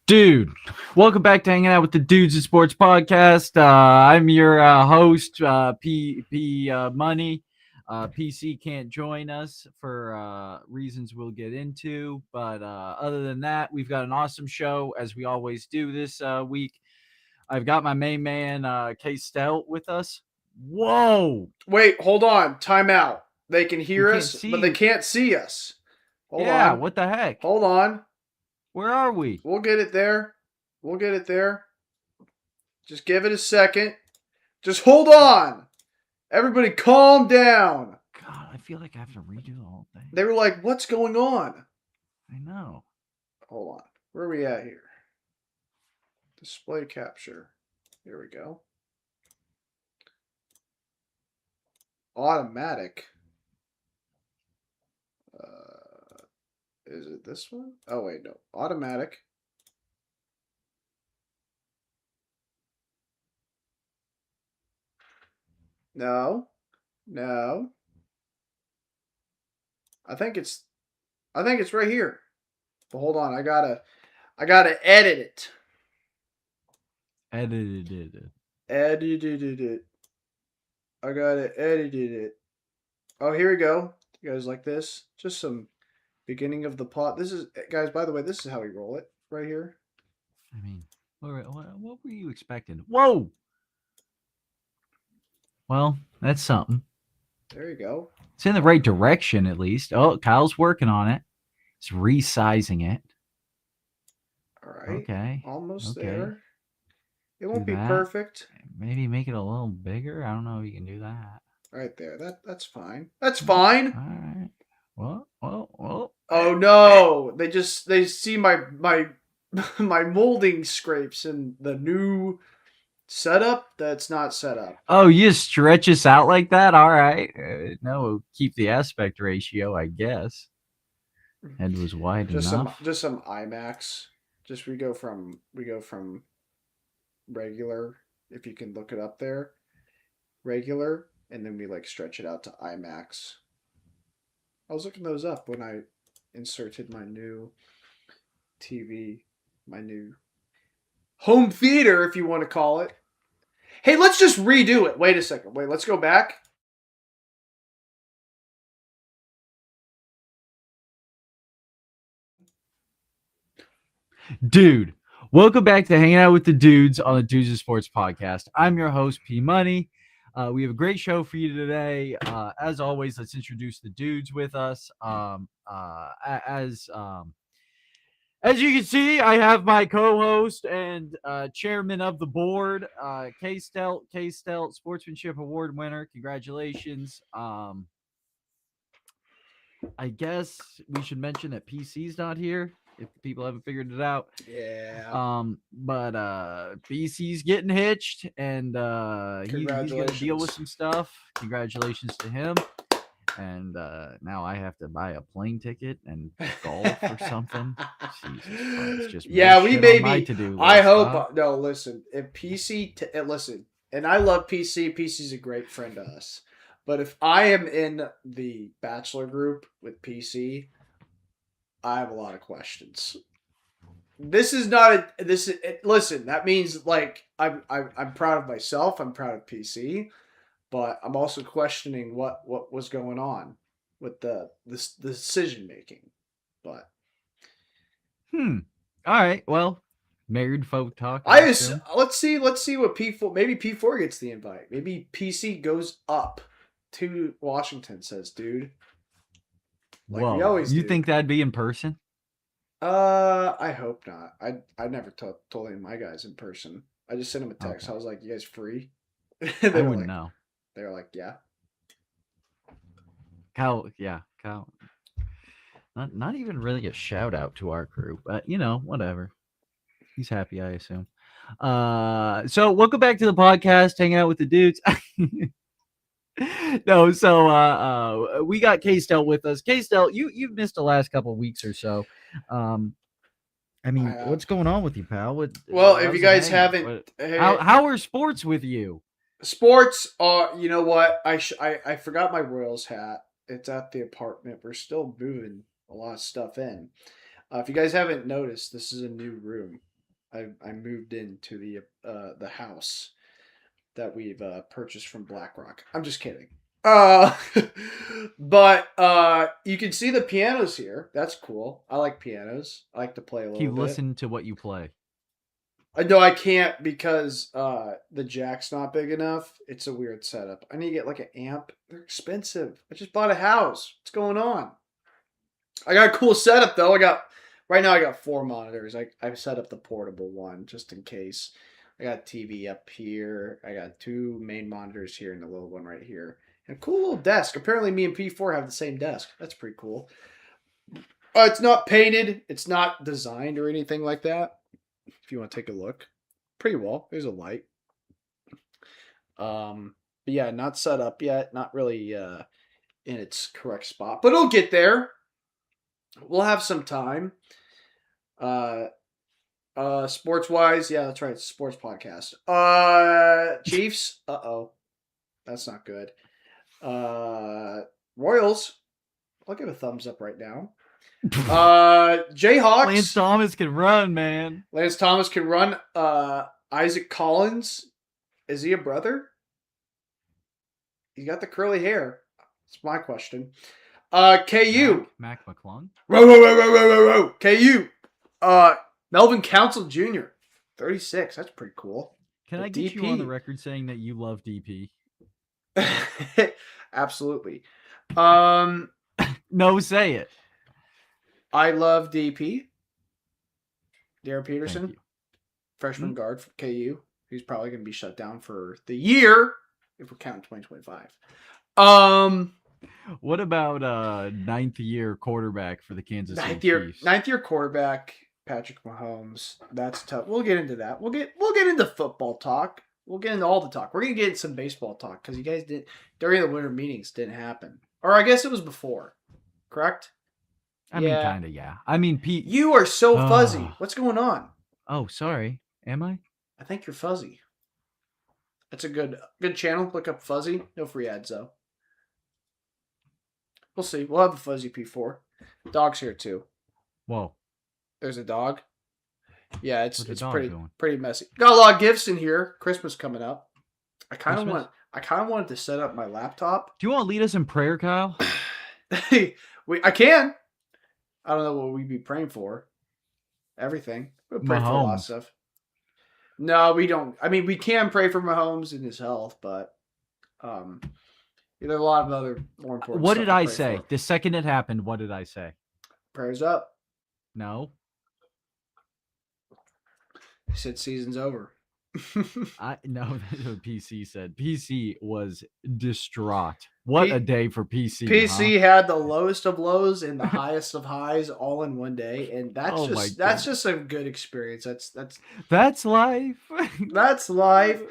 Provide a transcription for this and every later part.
Dude, welcome back to hanging out with the Dudes in Sports podcast. I'm your host, P Money. PC can't join us for reasons we'll get into, but other than that, we've got an awesome show as we always do this week. I've got my main man, K Stout, with us. Whoa, Wait, hold on. Time out. They can we hear can't us, see but they you. can't see us. Hold Yeah, on. what the heck? Hold on. Where are we? We'll get it there. We'll get it there. Just give it a second. Just hold on. Everybody calm down. God, I feel like I have to redo the whole thing. They were like, what's going on? I know. Hold on. Where are we at here? Display capture. Here we go. Automatic. Is it this one? Oh, wait, no. Automatic. No. No. I think it's right here. But hold on, I gotta edit it. Edited it. Edited it. I gotta edit it. Oh, here we go. You guys like this? Just some beginning of the plot. This is, guys, by the way, this is how we roll it right here. I mean, what were you expecting? Whoa! Well, that's something. There you go. It's in the right direction, at least. Oh, Kyle's working on it. He's resizing it. All right. Okay. Almost Okay. there. It won't Do be that. perfect. Maybe make it a little bigger. I don't know if you can do that. Right there. That's fine. That's fine. All right. Well. Oh no! They see my my molding scrapes in the new setup that's not set up. Oh, you just stretch us out like that? All right. No, keep the aspect ratio, I guess. Head was wide enough. Just some IMAX. Just we go from regular, if you can look it up there, regular, and then we like stretch it out to IMAX. I was looking those up when I inserted my new TV, my new home theater, if you want to call it. Hey, let's just redo it. Wait a second. Wait, let's go back. Dude, welcome back to hanging out with the dudes on the Dudes of Sports podcast. I'm your host, P Money. We have a great show for you today. As always, let's introduce the dudes with us. As you can see, I have my co-host and chairman of the board, K Stelt, Sportsmanship Award winner. Congratulations. I guess we should mention that PC's not here if people haven't figured it out. Yeah. But BC's getting hitched and he's gonna deal with some stuff. Congratulations to him. And now I have to buy a plane ticket and golf or something. Jesus Christ, just yeah, we may my be. to-do list, I hope. huh? No, listen. If listen, and I love PC. PC's a great friend to us. But if I am in the bachelor group with PC, I have a lot of questions. This is not a this. Listen, that means like I'm proud of myself. I'm proud of PC, but I'm also questioning what was going on with the decision making. But All right. Well, married folk talk. let's see what P4, maybe P4 gets the invite. Maybe PC goes up to Washington. Says, dude. Like whoa, we always you do. Think that'd be in person? I hope not. I never told any of my guys in person. I just sent them a text. Okay. I was like, "You guys free?" I wouldn't know. They were like, "Yeah." Kyle. Not even really a shout out to our crew, but you know, whatever. He's happy, I assume. So welcome back to the podcast, hanging out with the dudes. No, so we got K-Stel with us. K-Stel, you've missed the last couple of weeks or so. I mean, what's going on with you, pal? If you guys haven't, how are sports with you? Sports are, you know what? I forgot my Royals hat. It's at the apartment. We're still moving a lot of stuff in. If you guys haven't noticed, this is a new room. I moved into the house that we've purchased from BlackRock. I'm just kidding. Uh, but you can see the pianos here. That's cool. I like pianos. I like to play a little Keep bit. listening to what you play. No, I can't because the jack's not big enough. It's a weird setup. I need to get like an amp. They're expensive. I just bought a house. What's going on? I got a cool setup though. Right now I got 4 monitors. I set up the portable one just in case. I got TV up here. I got 2 main monitors here and a little one right here. And a cool little desk. Apparently me and P4 have the same desk. That's pretty cool. It's not painted. It's not designed or anything like that. If you want to take a look. Pretty well. There's a light. But yeah, not set up yet. Not really in its correct spot. But it'll get there. We'll have some time. Sports wise, yeah, that's right. It's a sports podcast. Chiefs. That's not good. Royals. I'll give a thumbs up right now. Jayhawks. Lance Thomas can run, man. Lance Thomas can run. Isaac Collins. Is he a brother? He's got the curly hair. That's my question. KU. Mac McClung. Row. KU. Melvin Council Jr. 36. That's pretty cool. Can I get you on the record saying that you love DP? Absolutely. No, say it. I love DP. Darren Peterson, freshman guard for KU. He's probably going to be shut down for the year if we're counting 2025. What about ninth year quarterback for the Kansas City Chiefs? Ninth year quarterback Patrick Mahomes. That's tough. We'll get into that. We'll get into football talk. We'll get into all the talk. We're gonna get some baseball talk because you guys did during the winter meetings didn't happen, or I guess it was before. Correct? I mean, kind of, yeah. I mean, Pete, you are so fuzzy. What's going on? Oh, sorry. Am I? I think you're fuzzy. That's a good channel. Look up fuzzy. No free ads though. We'll see. We'll have a fuzzy P4. Dog's here too. Whoa. There's a dog. Yeah, it's doing? pretty messy. Got a lot of gifts in here. Christmas coming up. I kind of wanted to set up my laptop. Do you want to lead us in prayer, Kyle? I can. I don't know what we'd be praying for. Everything. We'll pray for a lot of stuff. No, we don't. I mean, we can pray for Mahomes and his health, but there are a lot of other more important. What did I say? The second it happened, what did I say? Prayers up. No. He said season's over. No, that's what PC said. PC was distraught. What a day for PC. PC had the lowest of lows and the highest of highs all in one day, and that's just a good experience. That's life. That's life.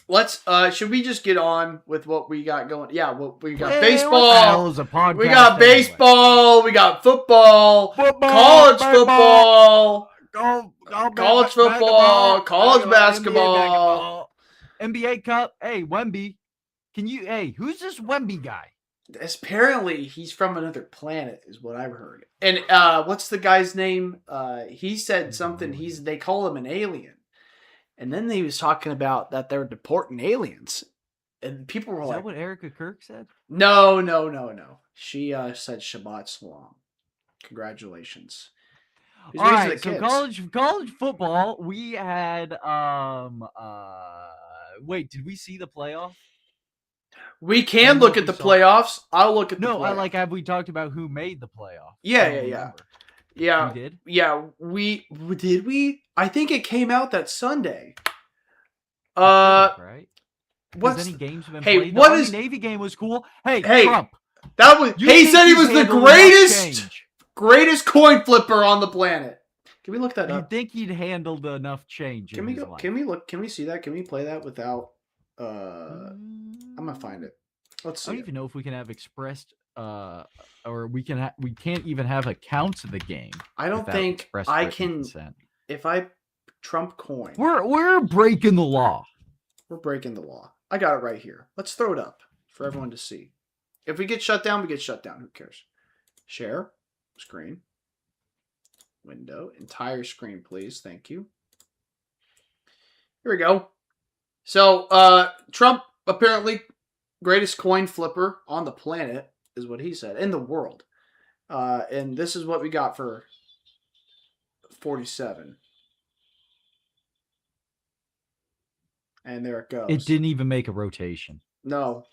Let's should we just get on with what we got going? Yeah, we got baseball. What the hell is a podcast we got baseball, anyway? We got football, college football. College football, college basketball, NBA Cup. Hey, Wemby. Who's this Wemby guy? Apparently, he's from another planet, is what I've heard. And what's the guy's name? He said something. They call him an alien. And then he was talking about that they're deporting aliens. And people were like... Is that what Erica Kirk said? No. She said Shabbat Shalom. Congratulations. All right, so college football, we had wait, did we see the playoff? We can look at the playoffs. I'll look at the playoff. Have we talked about who made the playoff? Yeah. We did? Yeah, did we? I think it came out that Sunday. Right? Has any games have been played? The Navy game was cool. Hey, Trump. That was he said he was the greatest coin flipper on the planet. Can we look that up? You think he'd handled enough change? Can we go? Can we look? Can we see that? Can we play that without? I'm gonna find it. Let's see. I don't even know if we can have expressed, or we can't even have accounts of the game. I don't think I can. Consent. If I Trump coin, we're breaking the law. We're breaking the law. I got it right here. Let's throw it up for everyone to see. If we get shut down, we get shut down. Who cares? Share screen. window. Entire screen, please. Thank you. Here we go. So, Trump apparently greatest coin flipper on the planet is what he said, in the world. And this is what we got for 47. And there it goes. It didn't even make a rotation. No.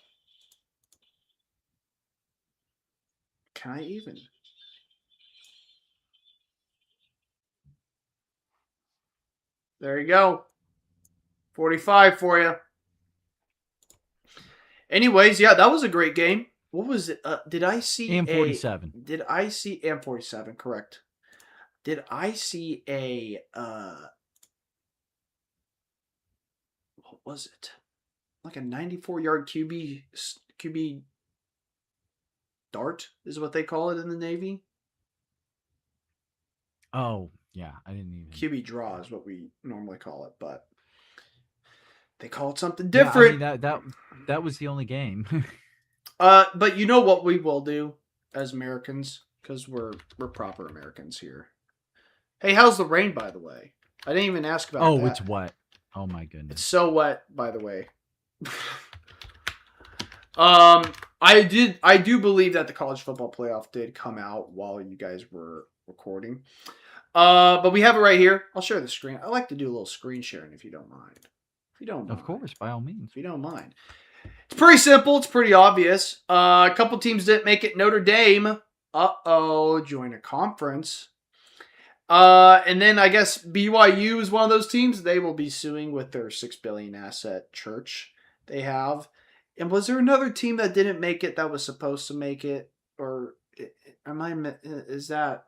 Can I even? There you go. 45 for you. Anyways, yeah, that was a great game. What was it? Did I see and 47? Did I see and 47? Correct. Did I see a? What was it? Like a 94-yard QB dart is what they call it in the Navy. Oh yeah, I didn't even. QB draw is what we normally call it, but they call it something different. Yeah, I mean, that was the only game. But you know what we will do as Americans, because we're proper Americans here. Hey, how's the rain, by the way? I didn't even ask about that. Oh, it's wet. Oh my goodness. It's so wet, by the way. I do believe that the college football playoff did come out while you guys were recording. But we have it right here. I'll share the screen. I like to do a little screen sharing if you don't mind. If you don't mind. Of course, by all means. If you don't mind. It's pretty simple. It's pretty obvious. A couple teams didn't make it. Notre Dame, join a conference. And then I guess BYU is one of those teams. They will be suing with their $6 billion asset church they have. And was there another team that didn't make it that was supposed to make it? Or is that?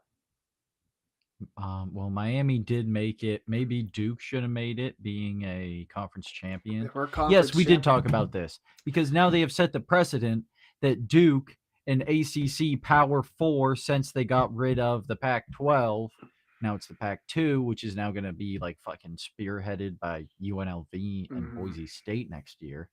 Well, Miami did make it. Maybe Duke should have made it, being a conference champion. Yes, we did talk about this because now they have set the precedent that Duke, an ACC Power 4, since they got rid of the Pac-12, now it's the Pac-2, which is now going to be like fucking spearheaded by UNLV and Boise State next year,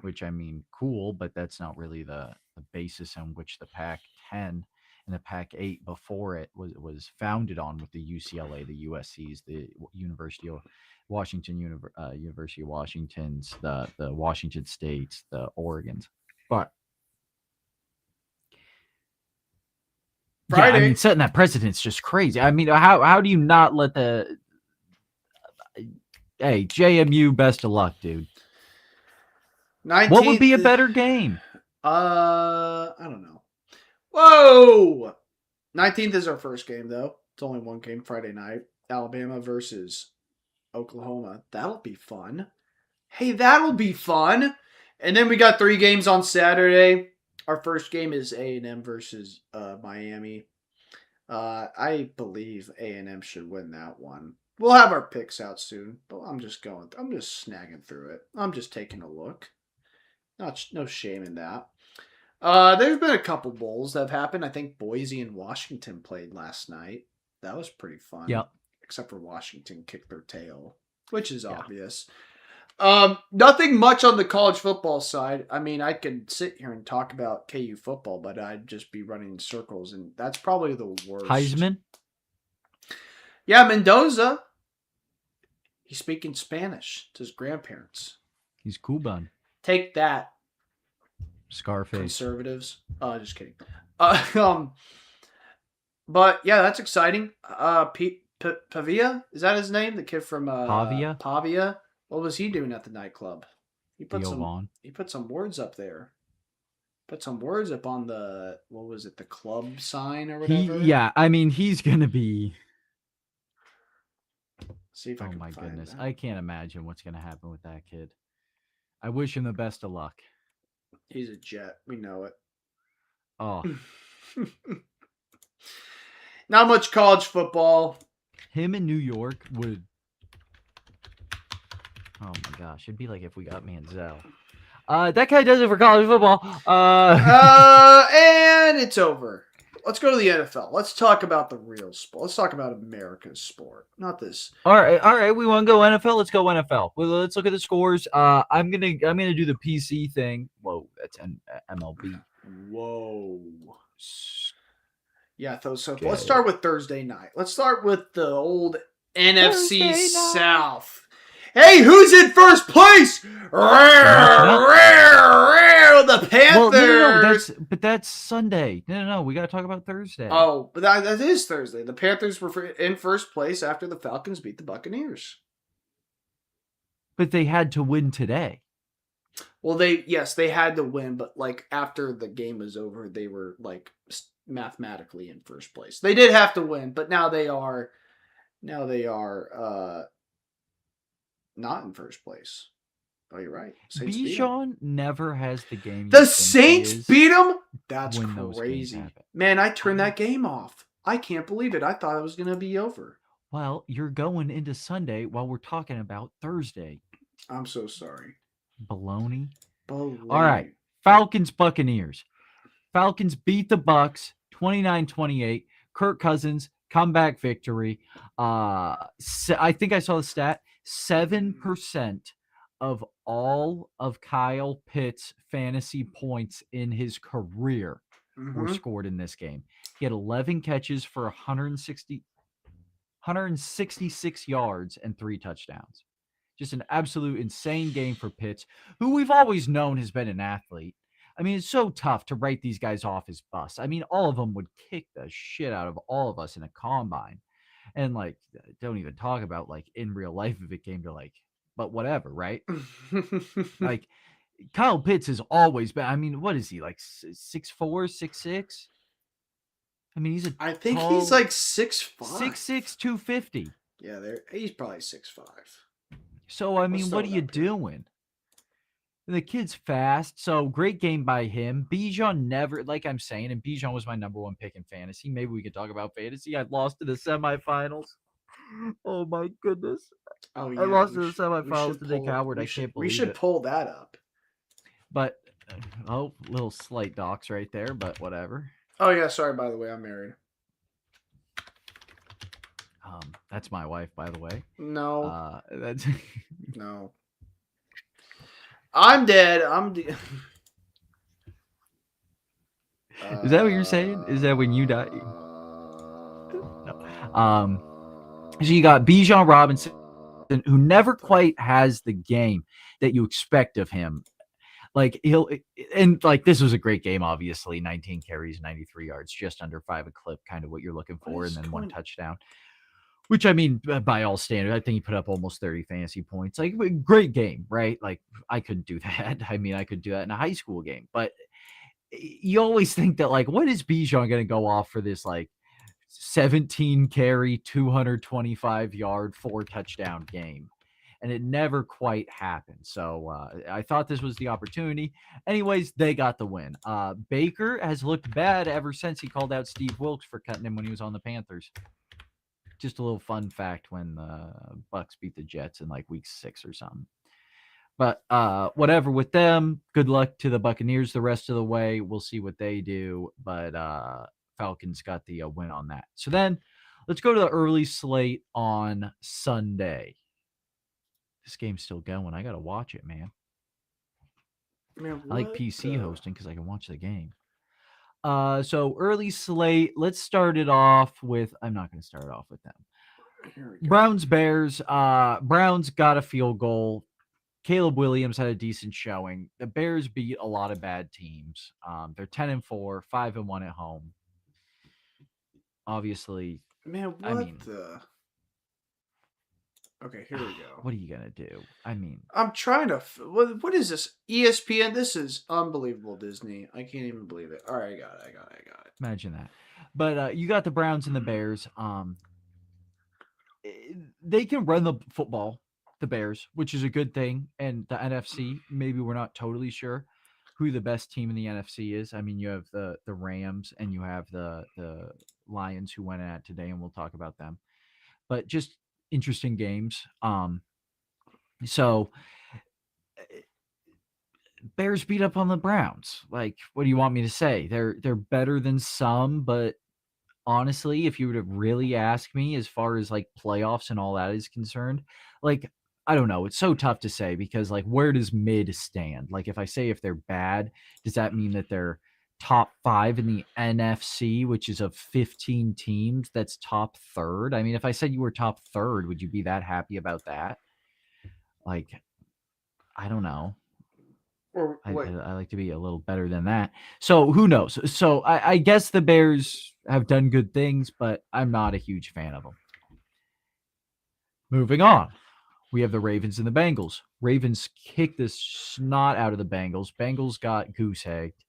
which I mean, cool, but that's not really the basis on which the Pac-10 and the Pac-8 before it was founded on, with the UCLA, the USC's, the University of Washington, University of Washington's, the Washington States, the Oregons. But Friday. Yeah, I mean, setting that precedent's just crazy. I mean, how do you not let the hey, JMU, best of luck, dude. 19th, what would be a better game? I don't know. Whoa! 19th is our first game, though. It's only one game, Friday night. Alabama versus Oklahoma. That'll be fun. Hey, that'll be fun. And then we got 3 games on Saturday. Our first game is A&M versus Miami. I believe A&M should win that one. We'll have our picks out soon, but I'm just snagging through it. I'm just taking a look. No shame in that. There's been a couple bowls that have happened. I think Boise and Washington played last night. That was pretty fun. Yep. Except for Washington kicked their tail, which is obvious. Nothing much on the college football side. I mean, I could sit here and talk about KU football, but I'd just be running in circles, and that's probably the worst. Heisman? Yeah, Mendoza. He's speaking Spanish to his grandparents. He's Cuban. Take that, Scarface. Conservatives. Just kidding. But yeah, that's exciting. Pavia, is that his name? The kid from Pavia. What was he doing at the nightclub? He put some words up there. Put some words up on the, what was it, the club sign or whatever? I mean, he's gonna be. See if I can my find goodness, that. I can't imagine what's gonna happen with that kid. I wish him the best of luck. He's a jet. We know it. Oh. Not much college football. Him in New York would. Oh my gosh, it'd be like if we got Manziel. That guy does it for college football. And it's over. Let's go to the NFL. Let's talk about the real sport. Let's talk about America's sport, not this. All right. We want to go NFL. Let's go NFL. Well, let's look at the scores. I'm gonna do the PC thing. Whoa, that's an MLB. Whoa. Yeah, so Okay. let's start with Thursday night. Let's start with the old NFC Thursday night. South. Hey, who's in first place? Matching up. The Panthers. Well, no. That's Sunday. No. We got to talk about Thursday. Oh, but that is Thursday. The Panthers were in first place after the Falcons beat the Buccaneers. But they had to win today. Well, they had to win, but like after the game was over, they were like mathematically in first place. They did have to win, but now they are not in first place. Oh, you're right. Bijan never has the game. The Saints beat them? That's crazy. Man, I turned that game off. I can't believe it. I thought it was going to be over. Well, you're going into Sunday while we're talking about Thursday. I'm so sorry. Baloney. All right. Falcons, Buccaneers. Falcons beat the Bucs 29-28. Kirk Cousins, comeback victory. I think I saw the stat. 7% of all of Kyle Pitts' fantasy points in his career were scored in this game. He had 11 catches for 166 yards and 3 touchdowns. Just an absolute insane game for Pitts, who we've always known has been an athlete. I mean, it's so tough to write these guys off as busts. I mean, all of them would kick the shit out of all of us in a combine. And, like, don't even talk about, like, in real life if it came to, like, but whatever, right? Like, Kyle Pitts has always been, I mean, what is he, like 6'4", 6'6"? I mean, I think he's like 6'5". 6'6", 250. Yeah, he's probably 6'5". So, I mean, what are you doing? The kid's fast, so great game by him. Bijan never, like I'm saying, and Bijan was my number 1 pick in fantasy. Maybe we could talk about fantasy. I lost in the semifinals. Oh, my goodness. Oh, yeah. I lost in the semifinals to Nick Howard. I can't believe it. We should pull that up. But, little slight docs right there, but whatever. Oh, yeah, sorry, by the way, I'm married. That's my wife, by the way. No. That's no. I'm dead. Is that what you're saying? Is that when you die? No. So you got Bijan Robinson, who never quite has the game that you expect of him. Like this was a great game, obviously. 19 carries, 93 yards, just under 5 a clip, kind of what you're looking for, and then 1 touchdown. Which, I mean, by all standards, I think he put up almost 30 fantasy points. Like, great game, right? Like, I couldn't do that. I mean, I could do that in a high school game. But you always think that, like, what is Bijan going to go off for this, like, 17 carry, 225 yard, 4 touchdown game? And it never quite happened. So I thought this was the opportunity. Anyways, they got the win. Baker has looked bad ever since he called out Steve Wilks for cutting him when he was on the Panthers. Just a little fun fact when the Bucs beat the Jets in like week 6 or something. But whatever with them. Good luck to the Buccaneers the rest of the way. We'll see what they do. But Falcons got the win on that. So then let's go to the early slate on Sunday. This game's still going. I got to watch it, man. I like PC hosting because I can watch the game. So early slate, let's start it off with, I'm not going to start off with them. Browns, Bears. Browns got a field goal. Caleb Williams had a decent showing. The Bears beat a lot of bad teams. They're 10-4, 5-1 at home. Obviously, man, Okay, here we go. What are you going to do? I mean, I'm trying to... What is this? ESPN? This is unbelievable, Disney. I can't even believe it. All right, I got it. Imagine that. But you got the Browns and the Bears. They can run the football, the Bears, which is a good thing. And the NFC, maybe we're not totally sure who the best team in the NFC is. I mean, you have the Rams and you have the Lions who went at today, and we'll talk about them. But just interesting games. So Bears beat up on the Browns. Like, what do you want me to say? They're better than some, but honestly, if you were to really ask me as far as like playoffs and all that is concerned, like, I don't know. It's so tough to say because, like, where does mid stand? Like, if I say if they're bad, does that mean that they're top 5 in the NFC, which is of 15 teams, that's top third. I mean, if I said you were top third, would you be that happy about that? Like, I don't know. Or I, wait, I, I like to be a little better than that. So who knows? So I guess the Bears have done good things, but I'm not a huge fan of them. Moving on, we have the Ravens and the Bengals. Ravens kicked the snot out of the Bengals. Bengals got goose egged.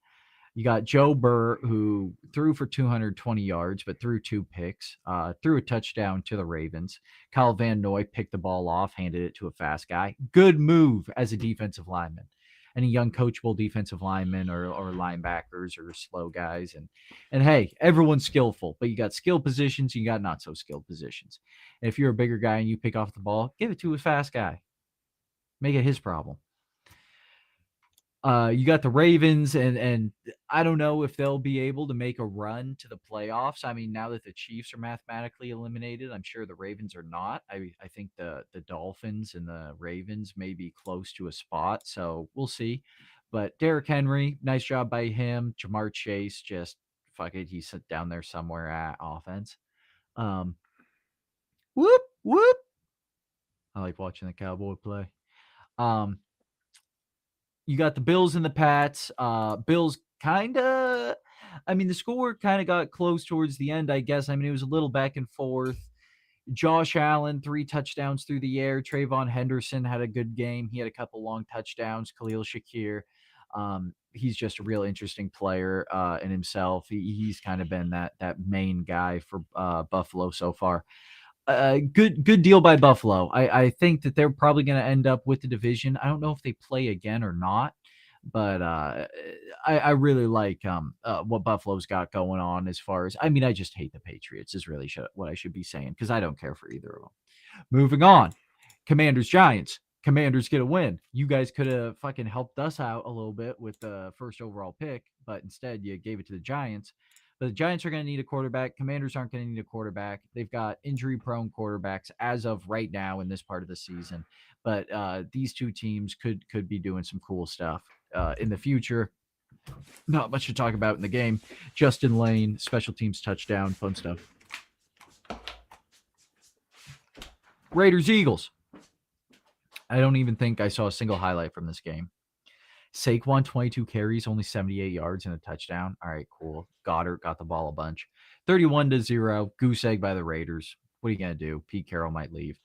You got Joe Burr, who threw for 220 yards, but threw 2 picks, threw a touchdown to the Ravens. Kyle Van Noy picked the ball off, handed it to a fast guy. Good move as a defensive lineman. Any young coachable defensive linemen or linebackers or slow guys. And hey, everyone's skillful, but you got skilled positions, you got not so skilled positions. And if you're a bigger guy and you pick off the ball, give it to a fast guy. Make it his problem. You got the Ravens, and I don't know if they'll be able to make a run to the playoffs. I mean, now that the Chiefs are mathematically eliminated, I'm sure the Ravens are not. I think the Dolphins and the Ravens may be close to a spot, so we'll see. But Derrick Henry, nice job by him. Jamar Chase, just fuck it, he's down there somewhere at offense. Um, whoop whoop. I like watching the Cowboy play. Um, you got the Bills and the Pats. Bills kind of, I mean, the score kind of got close towards the end, I guess. I mean, it was a little back and forth. Josh Allen, 3 touchdowns through the air. Trayvon Henderson had a good game. He had a couple long touchdowns. Khalil Shakir, he's just a real interesting player in himself. He's kind of been that main guy for Buffalo so far. Good deal by Buffalo. I think that they're probably going to end up with the division. I don't know if they play again or not, but I really like what Buffalo's got going on as far as, I mean, I just hate the Patriots is really what I should be saying because I don't care for either of them. Moving on, Commanders Giants. Commanders get a win. You guys could have fucking helped us out a little bit with the first overall pick, but instead you gave it to the Giants. But the Giants are going to need a quarterback. Commanders aren't going to need a quarterback. They've got injury-prone quarterbacks as of right now in this part of the season. But these two teams could be doing some cool stuff in the future. Not much to talk about in the game. Justin Lane, special teams touchdown, fun stuff. Raiders Eagles. I don't even think I saw a single highlight from this game. Saquon, 22 carries, only 78 yards and a touchdown. All right, cool. Goddard got the ball a bunch. 31-0. Goose egg by the Raiders. What are you going to do? Pete Carroll might leave.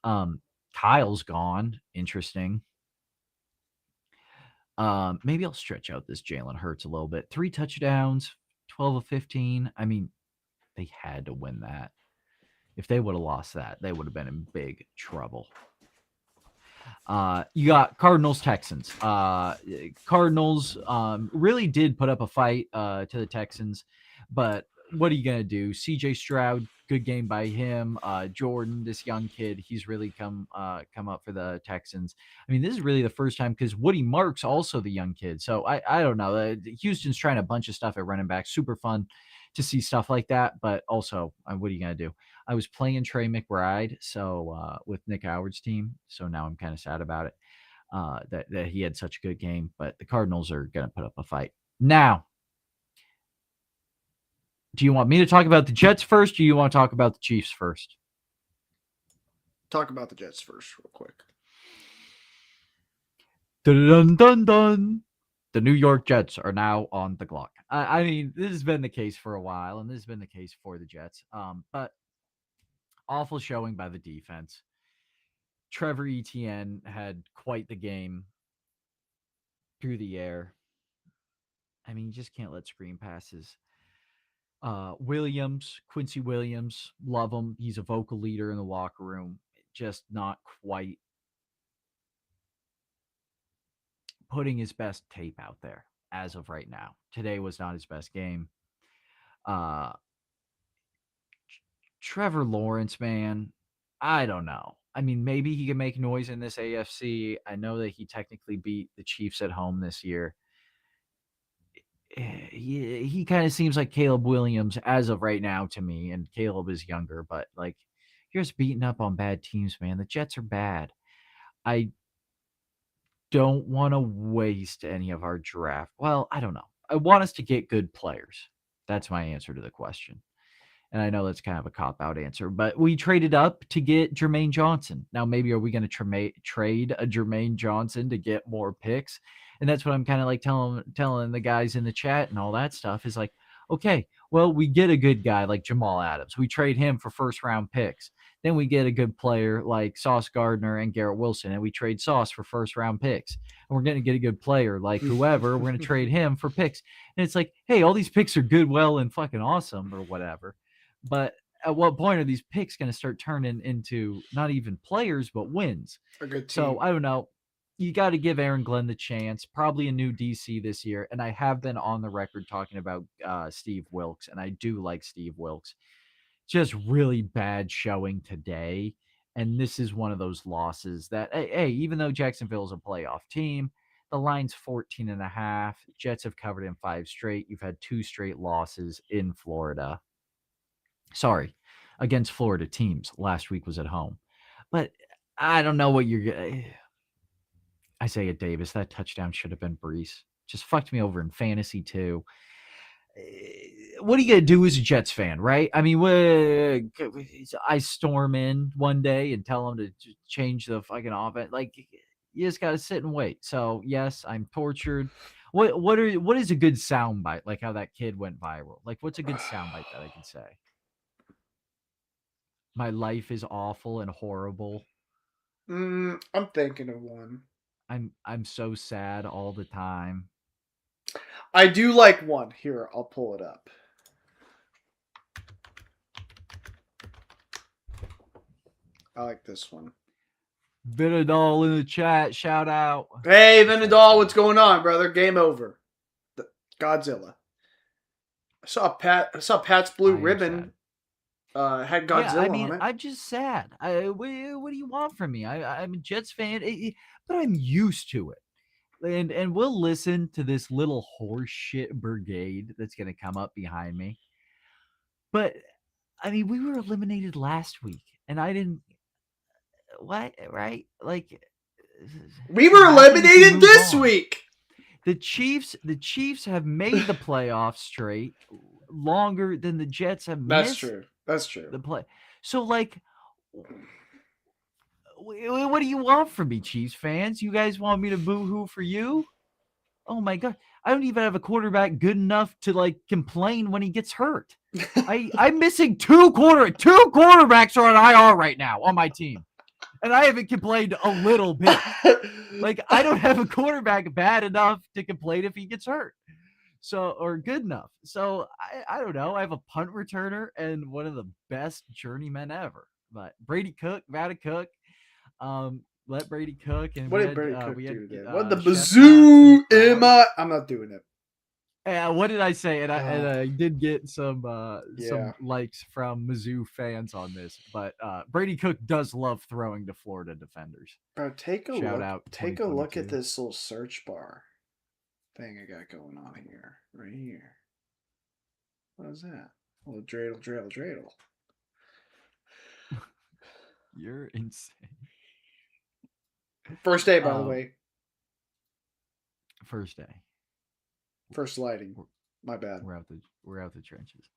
Kyle's gone. Interesting. Maybe I'll stretch out this Jalen Hurts a little bit. 3 touchdowns, 12 of 15. I mean, they had to win that. If they would have lost that, they would have been in big trouble. You got Cardinals Texans. Cardinals really did put up a fight to the Texans, but what are you gonna do? CJ Stroud, good game by him. Jordan, this young kid, he's really come up for the Texans. I mean, this is really the first time because Woody Marks also the young kid. So I don't know. Houston's trying a bunch of stuff at running back. Super fun to see stuff like that. But also, what are you gonna do? I was playing Trey McBride, so with Nick Howard's team. So now I'm kind of sad about it that he had such a good game. But the Cardinals are gonna put up a fight now. Do you want me to talk about the Jets first, or do you want to talk about the Chiefs first? Talk about the Jets first, real quick. Dun, dun, dun, dun. The New York Jets are now on the clock. I mean, this has been the case for a while, and this has been the case for the Jets. But awful showing by the defense. Trevor Etienne had quite the game through the air. I mean, you just can't let screen passes. Quincy Williams, love him. He's a vocal leader in the locker room. Just not quite putting his best tape out there as of right now. Today was not his best game. Trevor Lawrence, man, I don't know. I mean, maybe he can make noise in this AFC. I know that he technically beat the Chiefs at home this year. He kind of seems like Caleb Williams as of right now to me, and Caleb is younger, but like you're just beating up on bad teams, man. The Jets are bad. I don't want to waste any of our draft. Well, I don't know. I want us to get good players. That's my answer to the question. And I know that's kind of a cop out answer, but we traded up to get Jermaine Johnson. Now, maybe are we going to trade a Jermaine Johnson to get more picks? And that's what I'm kind of like telling the guys in the chat and all that stuff is like, okay, well, we get a good guy like Jamal Adams. We trade him for first round picks. Then we get a good player like Sauce Gardner and Garrett Wilson, and we trade Sauce for first round picks. And we're going to get a good player like whoever. We're going to trade him for picks. And it's like, hey, all these picks are good, well, and fucking awesome or whatever. But at what point are these picks going to start turning into not even players, but wins? A good team. So I don't know. You got to give Aaron Glenn the chance, probably a new DC this year. And I have been on the record talking about Steve Wilks, and I do like Steve Wilks. Just really bad showing today. And this is one of those losses that, hey, even though Jacksonville is a playoff team, the line's 14.5. Jets have covered in 5 straight. You've had 2 straight losses in Florida. Sorry, against Florida teams. Last week was at home. But I don't know what you're – Isaiah Davis, that touchdown should have been Brees. Just fucked me over in fantasy too. What are you going to do as a Jets fan, right? I mean, I storm in one day and tell them to change the fucking offense. Like, you just got to sit and wait. So, yes, I'm tortured. What is a good soundbite? Like how that kid went viral. Like, what's a good soundbite that I can say? My life is awful and horrible. I'm thinking of one. I'm so sad all the time. I do like one. Here, I'll pull it up. I like this one. Vinadol in the chat. Shout out. Hey, Vinadol, what's going on, brother? Game over. Godzilla. I saw Pat's blue ribbon. Had Godzilla on it. I'm just sad. What do you want from me? I'm a Jets fan, but I'm used to it. And we'll listen to this little horseshit brigade that's going to come up behind me. But, I mean, we were eliminated last week, and I didn't... What? Right? Like... We were eliminated this week! The Chiefs have made the playoffs straight longer than the Jets have missed. That's true. The play. So, like... What do you want from me, Chiefs fans? You guys want me to boo-hoo for you? Oh my God. I don't even have a quarterback good enough to like complain when he gets hurt. I'm missing 2 quarterbacks are on IR right now on my team. And I haven't complained a little bit. Like, I don't have a quarterback bad enough to complain if he gets hurt. So, or good enough. So I don't know. I have a punt returner and one of the best journeymen ever. But Brady Cook, Vada Cook. Let Brady cook. And what did Brady Cook do today? What the bazoo am I? I'm not doing it. What did I say? And I did get some likes from Mizzou fans on this. But Brady Cook does love throwing to Florida defenders. Bro, take a look at this little search bar thing I got going on here. Right here. What is that? A little dreidel. You're insane. First day, by the way. First day. First lighting. My bad. We're out the trenches.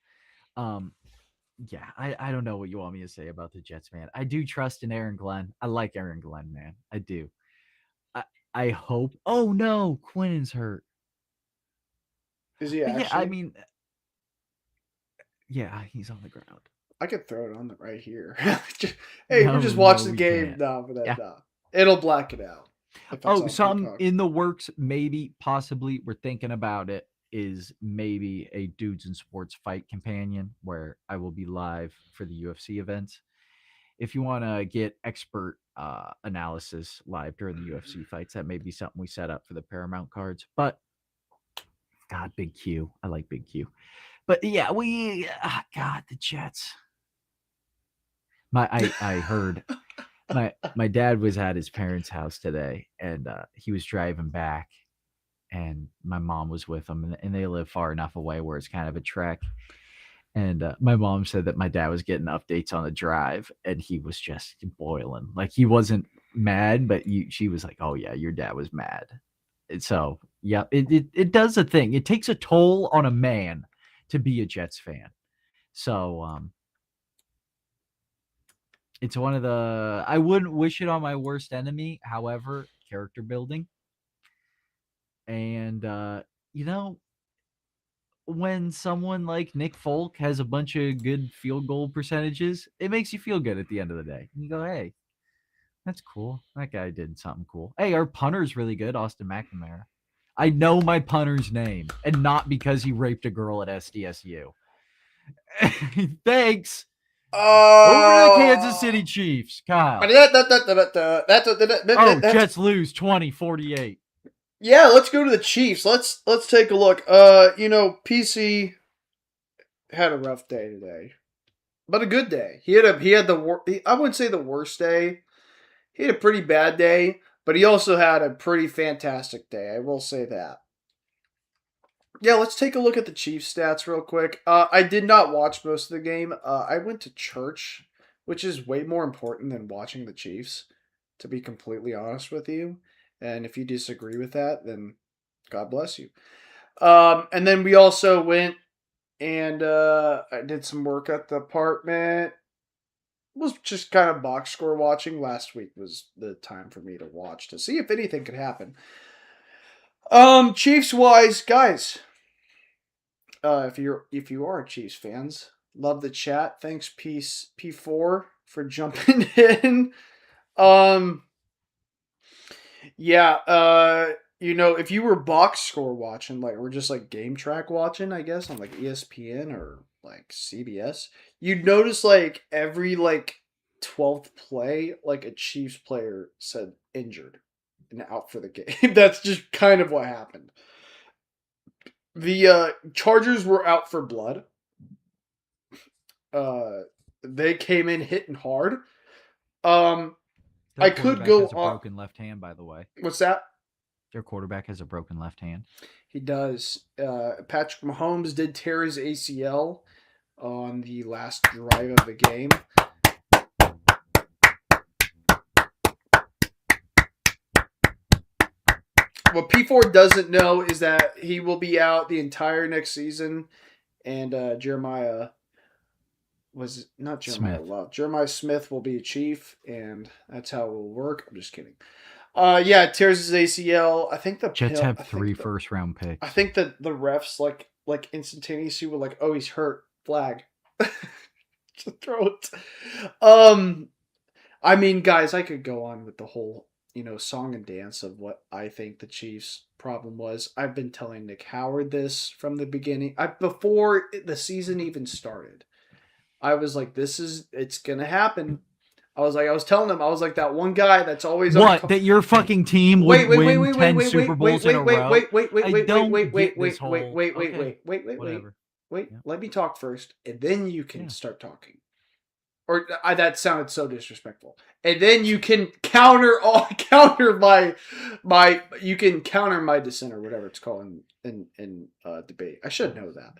Yeah, I don't know what you want me to say about the Jets, man. I do trust in Aaron Glenn. I like Aaron Glenn, man. I do. I hope. Oh no, Quinn's hurt. Is he actually? Yeah, I mean, yeah, he's on the ground. I could throw it on right here. Hey, we're just watching the game. No, for that. Yeah. No. It'll black it out. Something in the works, maybe, possibly. We're thinking about it. Is maybe a Dudes in Sports fight companion where I will be live for the UFC events. If you want to get expert analysis live during the UFC fights, that may be something we set up for the Paramount cards. But God, Big Q. I like Big Q. But yeah, God, the Jets. I heard my dad was at his parents' house today, and he was driving back, and my mom was with him, and they live far enough away where it's kind of a trek. And my mom said that my dad was getting updates on the drive, and he was just boiling. Like, he wasn't mad, but she was like, "Oh yeah, your dad was mad." And so Yep. It does a thing. It takes a toll on a man to be a Jets fan. So it's one of the I wouldn't wish it on my worst enemy. However, character building. And you know, when someone like Nick Folk has a bunch of good field goal percentages, it makes you feel good at the end of the day. You go, hey, that's cool. That guy did something cool. Hey, our punter's really good, Austin McNamara. I know my punter's name, and not because he raped a girl at SDSU. Thanks. Over to the Kansas City Chiefs, Kyle. Oh, Jets lose 20-48. Yeah, let's go to the Chiefs. Let's take a look. PC had a rough day today, but a good day. He had I wouldn't say the worst day. He had a pretty bad day, but he also had a pretty fantastic day. I will say that. Yeah, let's take a look at the Chiefs stats real quick. I did not watch most of the game. I went to church, which is way more important than watching the Chiefs, to be completely honest with you. And if you disagree with that, then God bless you. And then we also went and I did some work at the apartment. Was just kind of box score watching. Last week was the time for me to watch to see if anything could happen. Chiefs wise, guys. If you are Chiefs fans, love the chat. Thanks, P4 for jumping in. Yeah, if you were box score watching, like, or just like game track watching, I guess, on like ESPN or like CBS, you'd notice like every like 12th play, like a Chiefs player said injured and out for the game. That's just kind of what happened. The Chargers were out for blood. They came in hitting hard. I could go has a broken left hand, by the way. What's that? Their quarterback has a broken left hand. He does. Patrick Mahomes did tear his ACL on the last drive of the game. What P4 doesn't know is that he will be out the entire next season, and Jeremiah Smith will be a Chief, and that's how it will work. I'm just kidding. Yeah, it tears his ACL. I think the Jets have 3 first-round picks. I think that the refs like instantaneously were like, "Oh, he's hurt. Flag." Just throw it. I mean, guys, I could go on with the whole song and dance of what I think the Chiefs' problem was. I've been telling Nick Howard this from the beginning. Before the season even started, I was like, it's gonna happen. I was telling him, I was like that one guy that's always that your fucking team would win 10 Super Bowls in a row. Wait. Let me talk first, and then you can start talking. Or that sounded so disrespectful. And then you can counter my dissent or whatever it's called in debate. I should know that.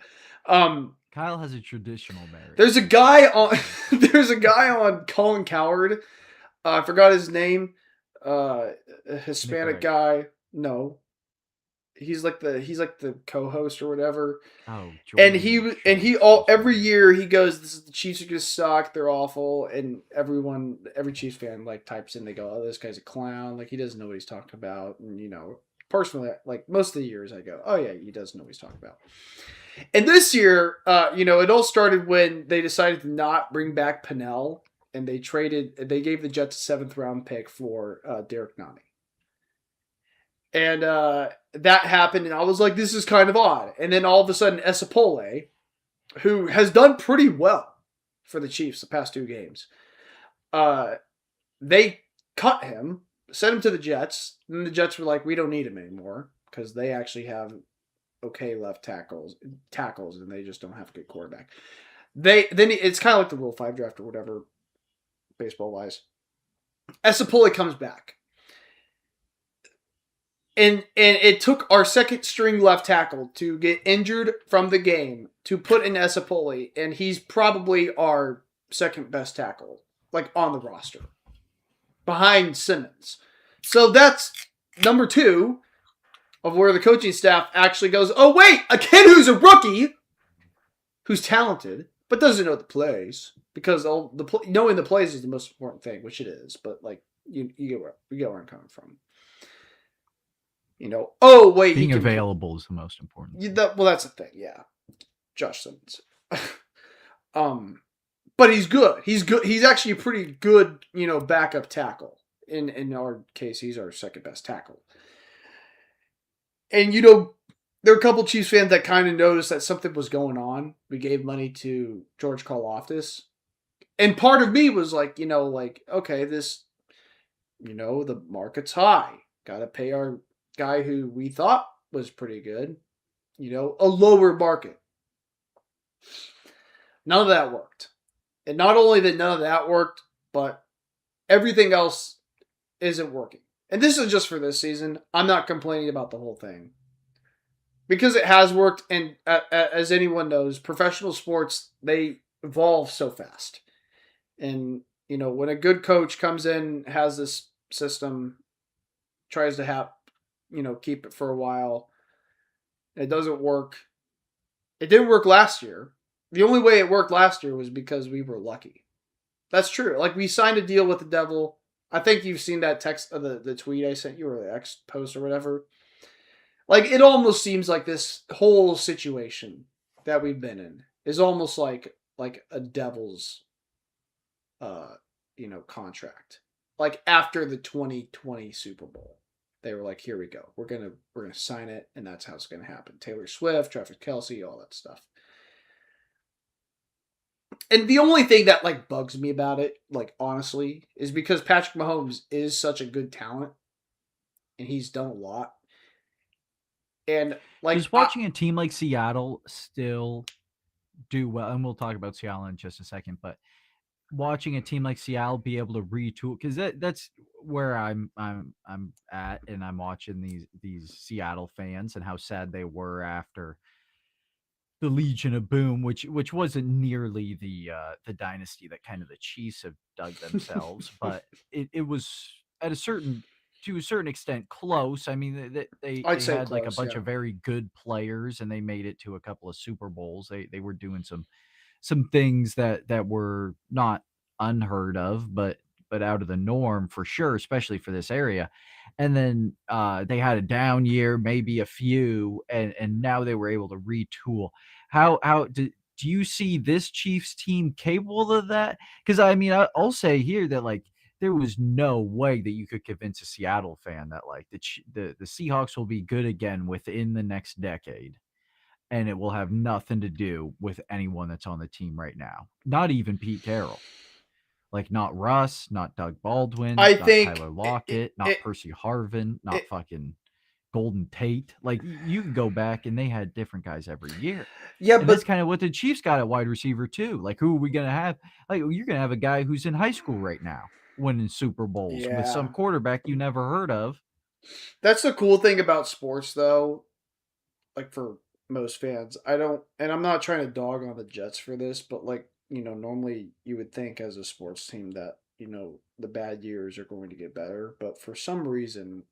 Kyle has a traditional marriage. There's a guy on Colin Cowherd. I forgot his name. A Hispanic guy. No. He's like the co-host or whatever. Oh, Jordan, every year he goes, the Chiefs are gonna suck, they're awful, and every Chiefs fan like types in, they go, "Oh, this guy's a clown, like he doesn't know what he's talking about." And personally, like most of the years I go, "Oh yeah, he doesn't know what he's talking about." And this year, it all started when they decided to not bring back Pennell, and they gave the Jets a 7th round pick for Derek Nani. And that happened, and I was like, this is kind of odd. And then all of a sudden, Esapole, who has done pretty well for the Chiefs the past 2 games, they cut him, sent him to the Jets, and the Jets were like, we don't need him anymore, because they actually have okay left tackles, and they just don't have a good quarterback. Then it's kind of like the Rule 5 draft or whatever, baseball-wise. Esapole comes back. And it took our second string left tackle to get injured from the game to put in Esapole, and he's probably our second best tackle, like on the roster, behind Simmons. So that's number 2. of where the coaching staff actually goes, oh, wait, a kid who's a rookie, who's talented, but doesn't know the plays. Because knowing the plays is the most important thing, which it is. But, like, you get where I'm coming from. Oh, wait. Being available is the most important. Well, that's the thing, yeah. Josh Simmons. But he's good. He's good. He's actually a pretty good, backup tackle. In our case, he's our second best tackle. And, there are a couple Chiefs fans that kind of noticed that something was going on. We gave money to George Karlaftis. And part of me was like, okay, this, the market's high. Got to pay our guy who we thought was pretty good, a lower market. None of that worked. And not only that none of that worked, but everything else isn't working. And this is just for this season. I'm not complaining about the whole thing. Because it has worked, and as anyone knows, professional sports, they evolve so fast. And, when a good coach comes in, has this system, tries to keep it for a while, it doesn't work. It didn't work last year. The only way it worked last year was because we were lucky. That's true. Like, we signed a deal with the devil. I think you've seen that text, the tweet I sent you, or the X post or whatever. Like, it almost seems like this whole situation that we've been in is almost like a devil's, contract. Like, after the 2020 Super Bowl, they were like, "Here we go. We're gonna sign it, and that's how it's gonna happen." Taylor Swift, Travis Kelce, all that stuff. And the only thing that, like, bugs me about it, like, honestly, is because Patrick Mahomes is such a good talent, and he's done a lot. And, like, just watching a team like Seattle still do well, and we'll talk about Seattle in just a second, but watching a team like Seattle be able to retool, because that's where I'm at, and I'm watching these Seattle fans and how sad they were after the Legion of Boom, which wasn't nearly the dynasty that kind of the Chiefs have dug themselves, but it was to a certain extent close. I mean, they I'd say had like a close, bunch yeah. of very good players, and they made it to a couple of Super Bowls. They were doing some things that were not unheard of, but out of the norm for sure, especially for this area. And then they had a down year, maybe a few, and now they were able to retool. How do you see this Chiefs team capable of that? Because I mean, I'll say here that, like, there was no way that you could convince a Seattle fan that, like, the Seahawks will be good again within the next decade, and it will have nothing to do with anyone that's on the team right now. Not even Pete Carroll. Like, not Russ, not Doug Baldwin, I not think Tyler Lockett, not Percy Harvin, not fucking Golden Tate. Like, you can go back, and they had different guys every year. Yeah, and but that's kind of what the Chiefs got at wide receiver too. Like, who are we gonna have? Like, you're gonna have a guy who's in high school right now, winning Super Bowls with some quarterback you never heard of. That's the cool thing about sports, though. Like, for most fans, and I'm not trying to dog on the Jets for this, but, like, normally you would think as a sports team that, the bad years are going to get better, but for some reason,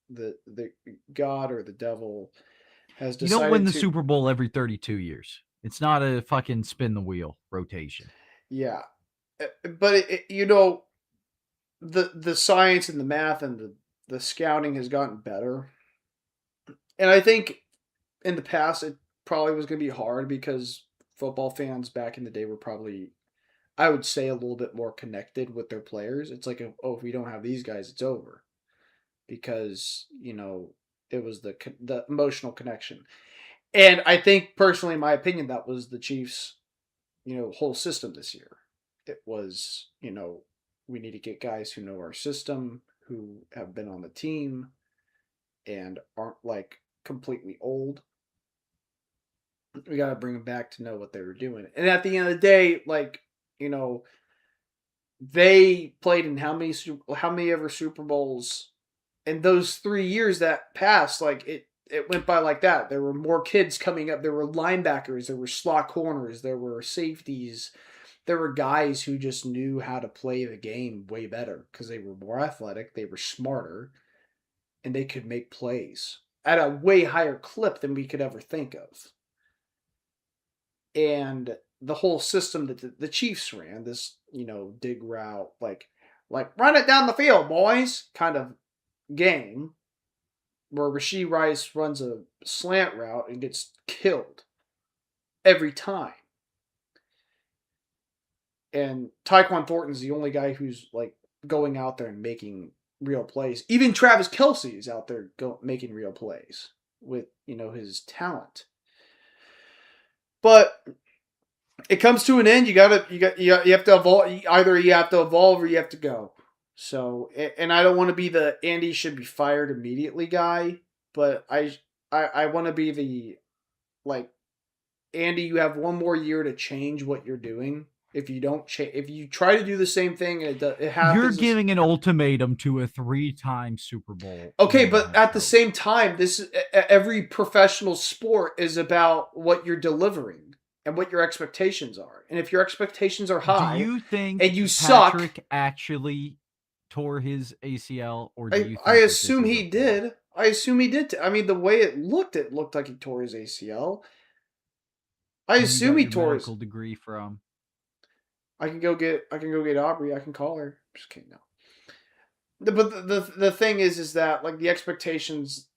the God or the devil has decided you don't win the Super Bowl every 32 years. It's not a fucking spin the wheel rotation. Yeah, but the science and the math and the scouting has gotten better, and I think in the past it probably was going to be hard because football fans back in the day were probably, I would say, a little bit more connected with their players. It's like, oh, if we don't have these guys, it's over, because it was the emotional connection. And I think, personally, in my opinion, that was the Chiefs' whole system this year. It was, we need to get guys who know our system, who have been on the team, and aren't, like, completely old. We got to bring them back to know what they were doing. And at the end of the day, like, they played in how many ever Super Bowls, and those 3 years that passed, like, it went by like that. There were more kids coming up. There were linebackers. There were slot corners. There were safeties. There were guys who just knew how to play the game way better because they were more athletic. They were smarter, and they could make plays. at a way higher clip than we could ever think of. And the whole system that the Chiefs ran, this, dig route, like run it down the field, boys, kind of game, where Rashee Rice runs a slant route and gets killed every time. And Tyquan Thornton's the only guy who's like going out there and making real plays. Even Travis Kelce is out there making real plays with, his talent. But it comes to an end. You have to evolve. Either you have to evolve or you have to go. So, and I don't want to be the Andy should be fired immediately guy, but I want to be the, like, Andy, you have one more year to change what you're doing. If you don't if you try to do the same thing and it happens, you're giving an ultimatum to a 3-time Super Bowl. Okay, but at the same time, every professional sport is about what you're delivering and what your expectations are. And if your expectations are high, do you think and you Patrick actually tore his ACL, or do you think I assume he did. I assume he did. I mean, the way it looked like he tore his ACL. I assume he tore his medical degree from. I can go get Aubrey. I can call her. Just kidding. No. But the thing is that, like, the expectations,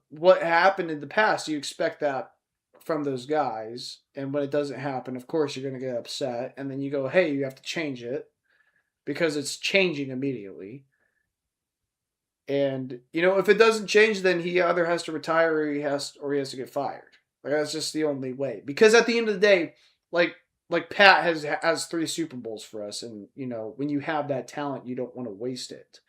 what happened in the past, you expect that from those guys, and when it doesn't happen, of course you're going to get upset, and then you go, hey, you have to change it because it's changing immediately. And if it doesn't change, then he either has to retire or he has to get fired. Like, that's just the only way. Because at the end of the day, like Pat has 3 Super Bowls for us, and when you have that talent, you don't want to waste it.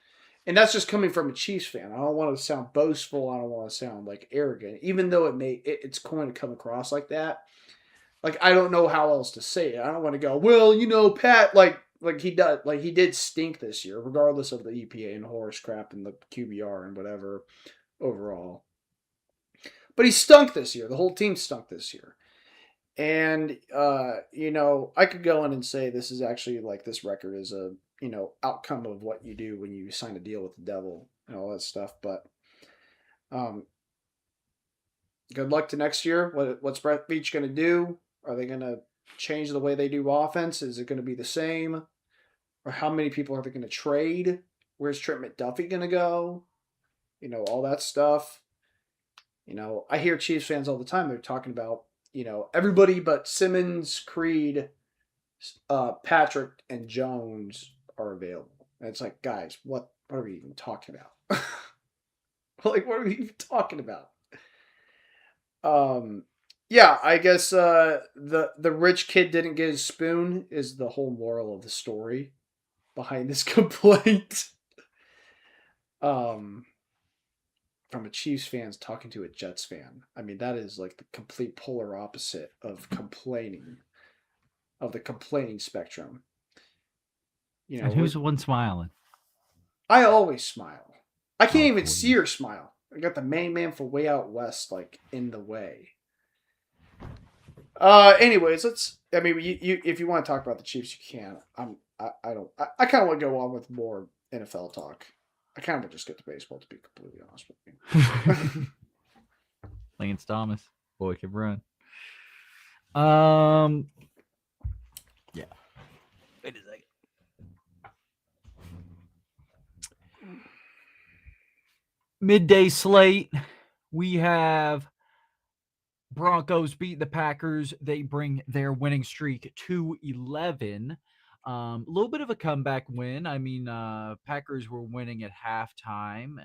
And that's just coming from a Chiefs fan. I don't want to sound boastful. I don't want to sound like arrogant, even though it's going to come across like that. Like, I don't know how else to say it. I don't want to go, well, Pat, like he does, like he did stink this year, regardless of the EPA and horse crap and the QBR and whatever overall. But he stunk this year. The whole team stunk this year. And, I could go in and say this is actually, like, this record is a, outcome of what you do when you sign a deal with the devil and all that stuff. But good luck to next year. What's Brett Veach going to do? Are they going to change the way they do offense? Is it going to be the same? Or how many people are they going to trade? Where's Trent McDuffie going to go? All that stuff. I hear Chiefs fans all the time. They're talking about, everybody but Simmons, Creed, Patrick, and Jones are available. And it's like, guys, what are we even talking about? Like, what are we even talking about? Yeah, I guess the rich kid didn't get his spoon is the whole moral of the story behind this complaint. From a Chiefs fan talking to a Jets fan. I mean, that is like the complete polar opposite of complaining, of the complaining spectrum. And who's the one smiling? I always smile. I can't even see her smile. I got the main man for Way Out West, like, in the way. Anyways, if you want to talk about the Chiefs, you can. I kind of want to go on with more NFL talk. I kind of want to just get to baseball, to be completely honest with you. Lance Thomas, boy can run. Yeah. Wait a second. Midday slate. We have Broncos beat the Packers. They bring their winning streak to 11. A little bit of a comeback win. I mean, Packers were winning at halftime.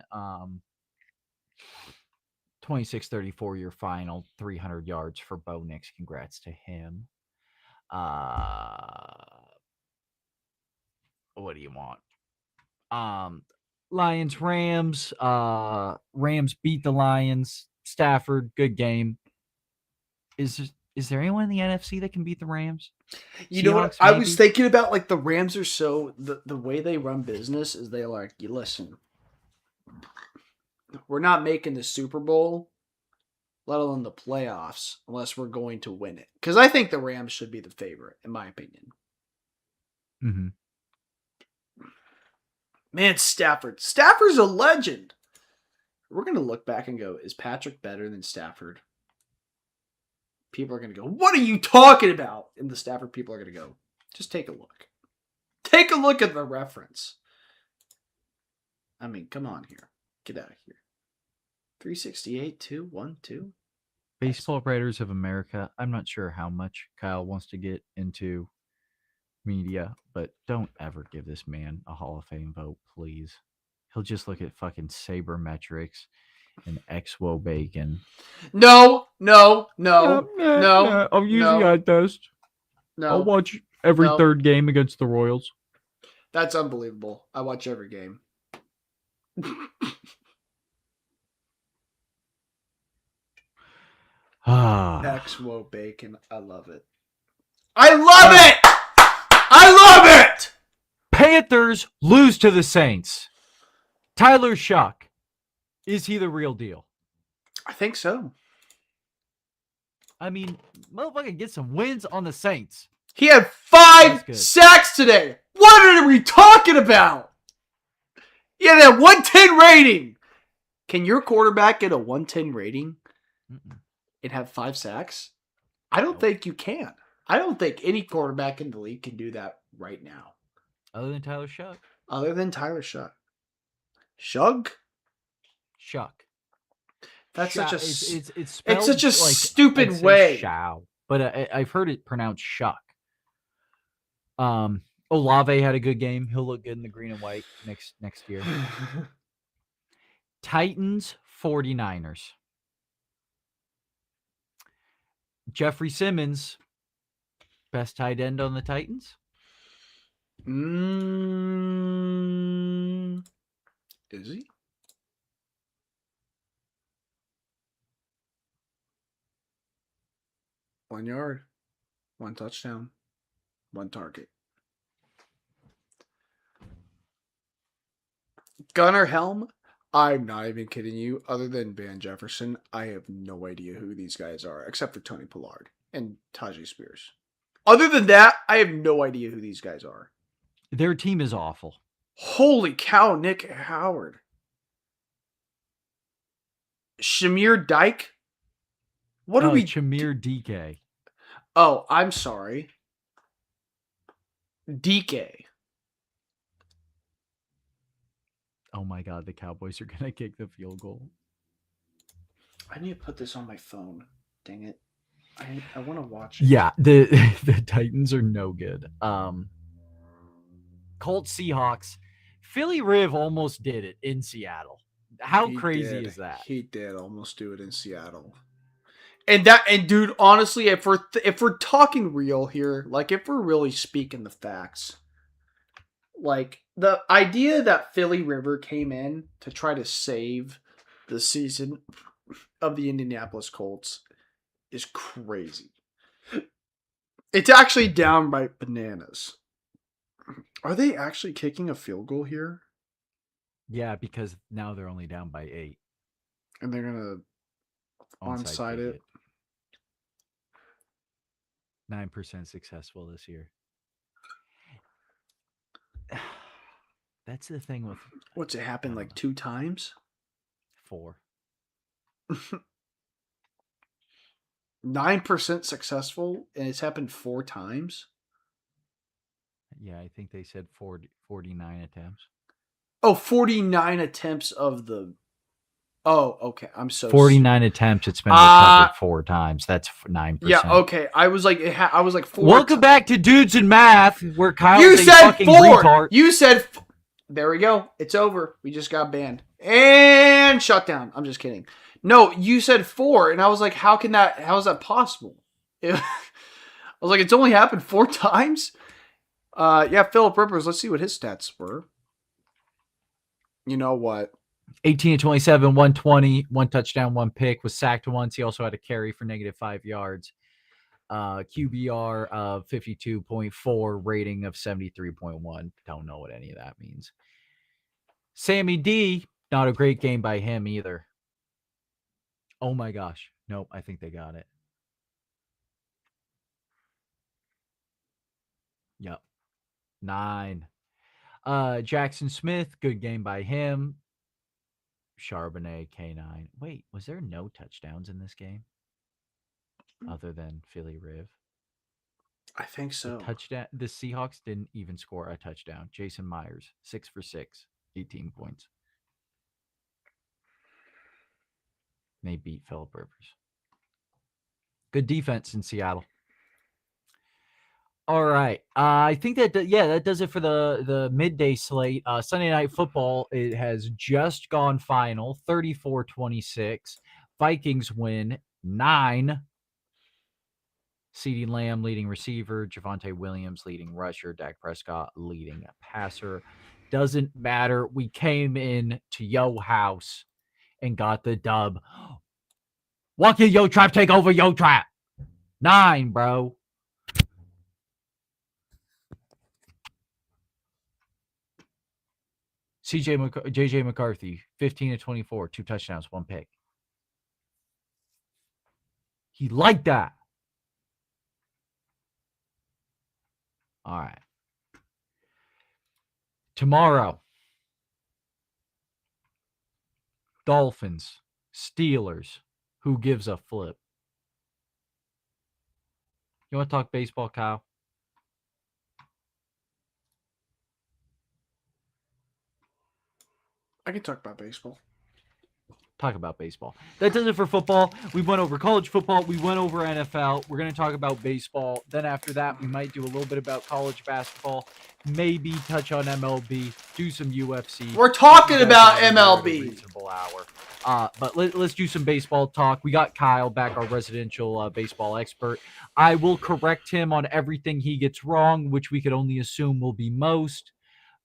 26-34 your final, 300 yards for Bo Nix. Congrats to him. What do you want? Lions, Rams. Rams beat the Lions. Stafford, good game. Is there anyone in the NFC that can beat the Rams? You know what? I was thinking about, like, the Rams are so the way they run business is they like, you listen, we're not making the Super Bowl, let alone the playoffs, unless we're going to win it. Because I think the Rams should be the favorite, in my opinion. Mm-hmm. Man, Stafford's a legend. we're gonna look back and go, is Patrick better than Stafford? People are gonna go, what are you talking about? And the Stafford people are gonna go, just take a look. Take a look at the reference. I mean, come on here. Get out of here. 368, 2, 1, 2. Baseball Writers of America. I'm not sure how much Kyle wants to get into media, but don't ever give this man a Hall of Fame vote, please. He'll just look at fucking sabermetrics and Exwo bacon. No. I'm using eye test. I'll watch every third game against the Royals. That's unbelievable. I watch every game. Exwo bacon. I love it. I love it! Panthers lose to the Saints. Tyler Shuck. Is he the real deal? I think so. I mean, motherfucker get some wins on the Saints. He had 5 sacks today. What are we talking about? He had a 110 rating. Can your quarterback get a 110 rating and have 5 sacks? I don't think you can. I don't think any quarterback in the league can do that right now. Other than Tyler Shuck? Other than Tyler Shuck. Shuck? That's such a it's such a stupid way. Shao, but I've heard it pronounced Shuck. Olave had a good game. He'll look good in the green and white next year. Titans 49ers. Jeffrey Simmons, best tight end on the Titans? Is he? One yard, 1 touchdown, 1 target. Gunnar Helm, I'm not even kidding you. Other than Van Jefferson, I have no idea who these guys are, except for Tony Pollard and Tajay Spears. Other than that, I have no idea who these guys are. Their team is awful. Holy cow, Nick Howard. Shamir Dyke? What are we? Shamir DK. Oh, I'm sorry. DK. Oh my God, the Cowboys are going to kick the field goal. I need to put this on my phone. Dang it. I want to watch it. Yeah, the Titans are no good. Colts Seahawks. Philly Riv almost did it in Seattle. How crazy is that? He did almost do it in Seattle. And dude, honestly, if we're talking real here, like if we're really speaking the facts, like the idea that Philly River came in to try to save the season of the Indianapolis Colts is crazy. It's actually downright bananas. Are they actually kicking a field goal here? Yeah, because now they're only down by 8. And they're going to onside it. 9% successful this year. That's the thing with... What's it happened like 2 times? 4. 9% successful, and it's happened 4 times? Yeah, I think they said 49 attempts. Oh, 49 attempts of the... Oh, okay. I'm so 49 attempts. It's been recovered 4 times. That's 9%. Yeah, okay. I was like 4. Welcome back to Dudes in Math, where Kyle's you a said fucking 4. retard. You said... There we go. It's over. We just got banned. And shut down. I'm just kidding. No, you said 4, and I was like, how is that possible? I was like, it's only happened 4 times? Yeah, Philip Rivers, let's see what his stats were. You know what? 18-27, 120, 1 touchdown, 1 pick, was sacked once. He also had a carry for -5 yards. QBR of 52.4, rating of 73.1. Don't know what any of that means. Sammy D, not a great game by him either. Oh my gosh. Nope, I think they got it. Yep. 9. Jackson Smith, good game by him. Charbonnet, K9. Wait, was there no touchdowns in this game other than Philly Riv? I think The so. touchdown. The Seahawks didn't even score a touchdown. Jason Myers, 6 for 6, 18 points. They beat Philip Rivers. Good defense in Seattle. All right. I think that that does it for the midday slate. Sunday Night Football, it has just gone final, 34-26. Vikings win 9. CeeDee Lamb leading receiver, Javonte Williams leading rusher, Dak Prescott leading passer. Doesn't matter. We came in to Yo House and got the dub. Walk in, Yo Trap, take over Yo Trap. 9, bro. JJ McCarthy, 15-24, 2 touchdowns, 1 pick. He liked that. All right. Tomorrow, Dolphins, Steelers. Who gives a flip? You want to talk baseball, Kyle? I can talk about baseball. Talk about baseball. That does it for football. We went over college football. We went over NFL. We're going to talk about baseball. Then after that, we might do a little bit about college basketball. Maybe touch on MLB. Do some UFC. We're talking about MLB. Reasonable hour. But let's do some baseball talk. We got Kyle back, our residential baseball expert. I will correct him on everything he gets wrong, which we could only assume will be most.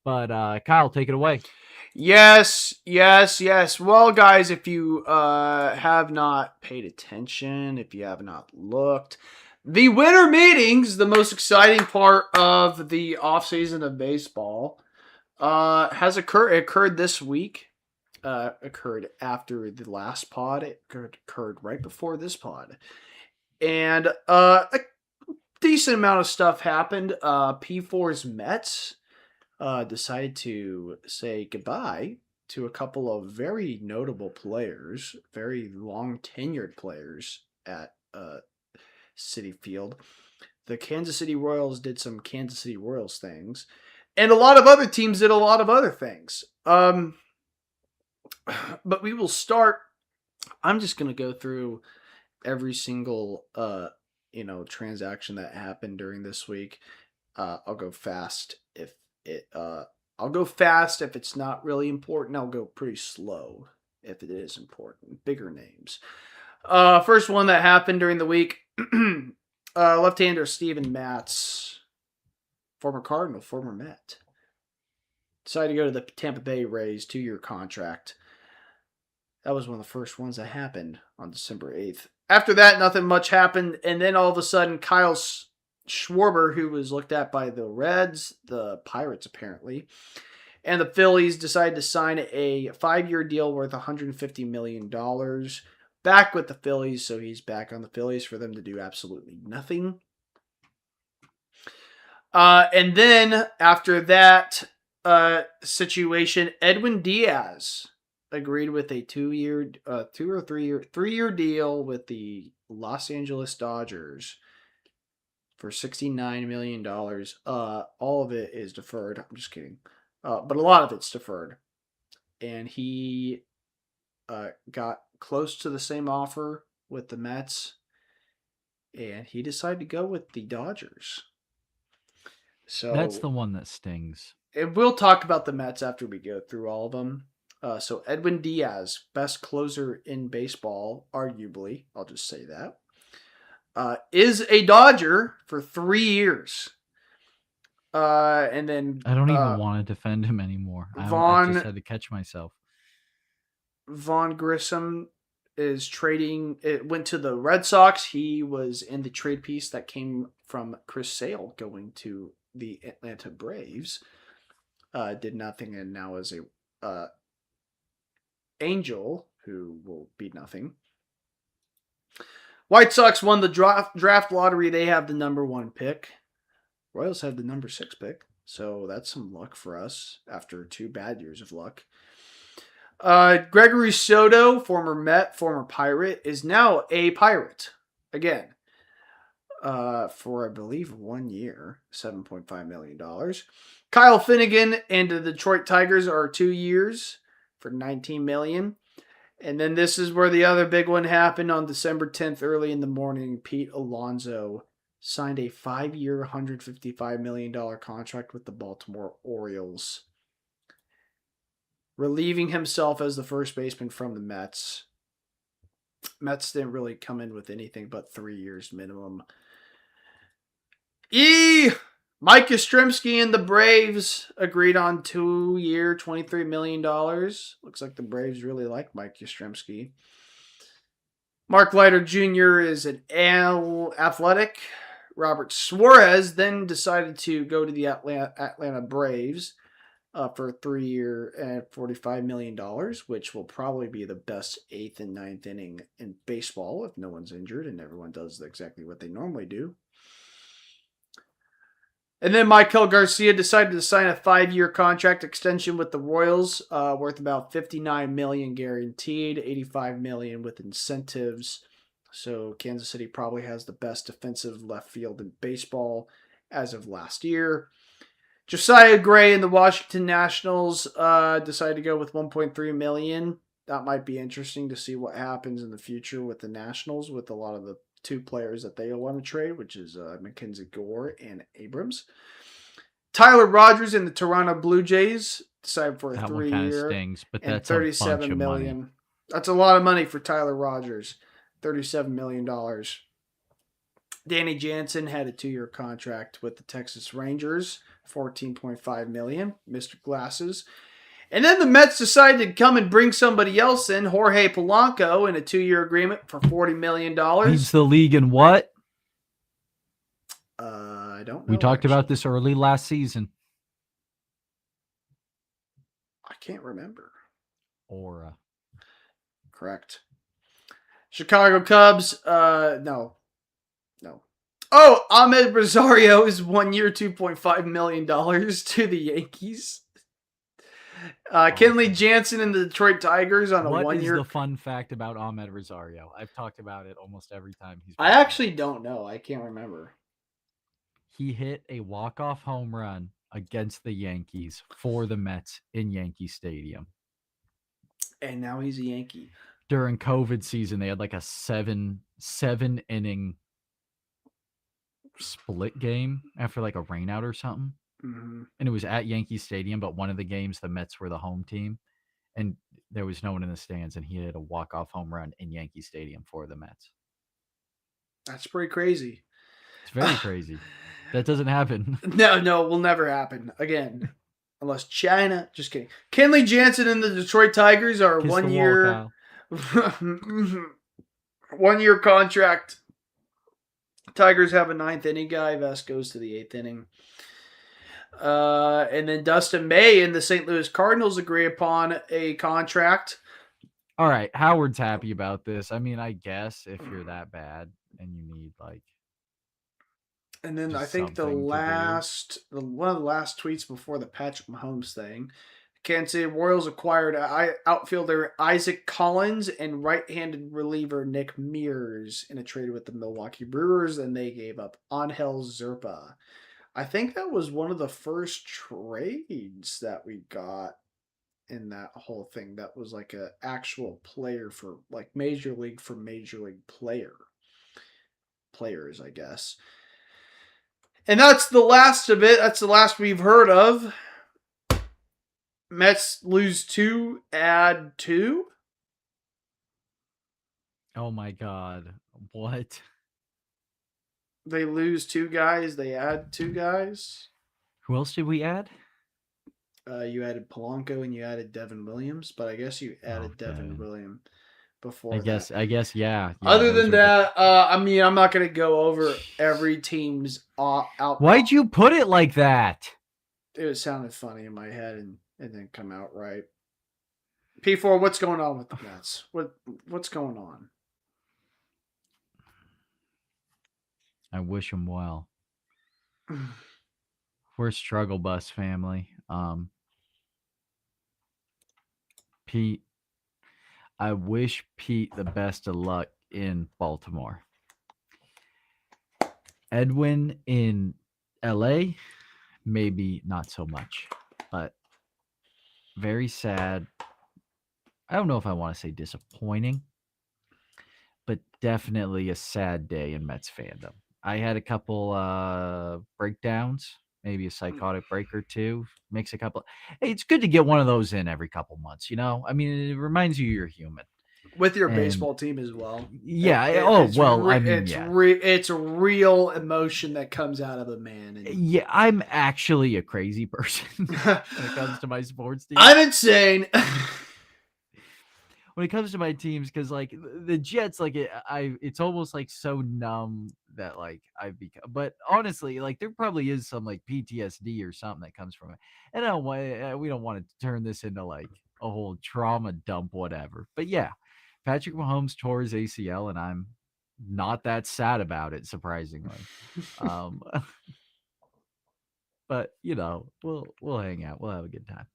But Kyle, take it away. Yes. Well, guys, if you have not paid attention, if you have not looked, the winter meetings, the most exciting part of the offseason of baseball, has occurred this week. Occurred after the last pod. It occurred right before this pod. And a decent amount of stuff happened. P4's Mets decided to say goodbye to a couple of very notable players, very long tenured players at Citi Field. The Kansas City Royals did some Kansas City Royals things, and a lot of other teams did a lot of other things. But we will start. I'm just going to go through every single transaction that happened during this week. I'll go fast if it's not really important. I'll go pretty slow if it is important. Bigger names. First one that happened during the week, left-hander Steven Matz, former Cardinal, former Met, decided to go to the Tampa Bay Rays, 2-year contract. That was one of the first ones that happened on December 8th. After that, nothing much happened, and then all of a sudden, Kyle Schwarber, who was looked at by the Reds, the Pirates apparently, and the Phillies, decided to sign a 5-year deal worth $150 million back with the Phillies, so he's back on the Phillies for them to do absolutely nothing. And then after that situation, Edwin Diaz agreed with a 2-year, 3-year deal with the Los Angeles Dodgers for $69 million. All of it is deferred. I'm just kidding. But a lot of it's deferred. And he got close to the same offer with the Mets. And he decided to go with the Dodgers. So that's the one that stings. And we'll talk about the Mets after we go through all of them. So Edwin Diaz, best closer in baseball, arguably. I'll just say that. Is a Dodger for 3 years. And then I don't even want to defend him anymore. I just had to catch myself. Vaughn Grissom is trading. It went to the Red Sox. He was in the trade piece that came from Chris Sale going to the Atlanta Braves. Did nothing, and now is a Angel who will be nothing. White Sox won the draft lottery. They have the number 1 pick. Royals have the number 6 pick. So that's some luck for us after 2 bad years of luck. Gregory Soto, former Met, former Pirate, is now a Pirate again. For I believe 1 year, $7.5 million. Kyle Finnegan and the Detroit Tigers are 2 years for $19 million. And then this is where the other big one happened on December 10th, early in the morning. Pete Alonso signed a 5-year, $155 million contract with the Baltimore Orioles, relieving himself as the first baseman from the Mets. Mets didn't really come in with anything but 3 years minimum. Mike Yastrzemski and the Braves agreed on 2-year, $23 million. Looks like the Braves really like Mike Yastrzemski. Mark Leiter Jr. is an Athletic. Robert Suarez then decided to go to the Atlanta Braves for a 3-year and $45 million, which will probably be the best 8th and 9th inning in baseball if no one's injured and everyone does exactly what they normally do. And then Michael Garcia decided to sign a 5-year contract extension with the Royals, worth about $59 million guaranteed, $85 million with incentives. So Kansas City probably has the best defensive left field in baseball as of last year. Josiah Gray and the Washington Nationals decided to go with $1.3 million. That might be interesting to see what happens in the future with the Nationals, with a lot of the 2 players that they want to trade, which is Mackenzie Gore and Abrams. Tyler Rogers and the Toronto Blue Jays decided for a 3-year and $37 million. Money. That's a lot of money for Tyler Rogers. $37 million. Danny Jansen had a 2-year contract with the Texas Rangers, $14.5 million. Mr. Glasses. And then the Mets decided to come and bring somebody else in, Jorge Polanco, in a 2-year agreement for $40 million. Leads the league in what? I don't know. We talked about this early last season. I can't remember. Aura. Correct. Chicago Cubs, no. Oh, Ahmed Rosario is 1 year, $2.5 million to the Yankees. Kenley Jansen and the Detroit Tigers on a 1-year. What is the fun fact about Ahmed Rosario? I've talked about it almost every time he's. I actually don't know. I can't remember. He hit a walk-off home run against the Yankees for the Mets in Yankee Stadium. And now he's a Yankee. During COVID season, they had like a seven inning split game after like a rainout or something. Mm-hmm. And it was at Yankee Stadium, but one of the games, the Mets were the home team, and there was no one in the stands, and he hit a walk-off home run in Yankee Stadium for the Mets. That's pretty crazy. It's very crazy. That doesn't happen. No, will never happen again. Unless China. Just kidding. Kenley Jansen and the Detroit Tigers are 1 year. 1 year contract. Tigers have a 9th inning guy. Vest goes to the 8th inning. And then Dustin May and the St. Louis Cardinals agree upon a contract. All right. Howard's happy about this. I mean, I guess if you're that bad and you need like. And then I think one of the last tweets before the Patrick Mahomes thing, Kansas City Royals acquired outfielder Isaac Collins and right-handed reliever Nick Mears in a trade with the Milwaukee Brewers, and they gave up Angel Zerpa. I think that was one of the first trades that we got in that whole thing. That was like an actual player for like Major League players, I guess. And that's the last of it. That's the last we've heard of. Mets lose 2, add 2. Oh my God. What? They lose 2 guys. They add 2 guys. Who else did we add? You added Polanco and you added Devin Williams, but I guess you added Devin Williams before. I guess, yeah. Other than that, I mean, I'm not going to go over every team's out. Why'd you put it like that? It sounded funny in my head and didn't come out right. P4, what's going on with the Mets? What's going on? I wish them well. We're Struggle Bus family. Pete, I wish Pete the best of luck in Baltimore. Edwin in LA, maybe not so much, but very sad. I don't know if I want to say disappointing, but definitely a sad day in Mets fandom. I had a couple breakdowns, maybe a psychotic break or two. Mix a couple. Hey, it's good to get one of those in every couple months. I mean, it reminds you you're human. With your And baseball team as well. yeah. It's real emotion that comes out of a man. And Yeah, I'm actually a crazy person when it comes to my sports team. I'm insane. When it comes to my teams, because like the Jets, like it's almost like so numb that like I've become. But honestly, like there probably is some like PTSD or something that comes from it. And we don't want to turn this into like a whole trauma dump, whatever. But yeah, Patrick Mahomes tore his ACL, and I'm not that sad about it, surprisingly. But we'll hang out. We'll have a good time.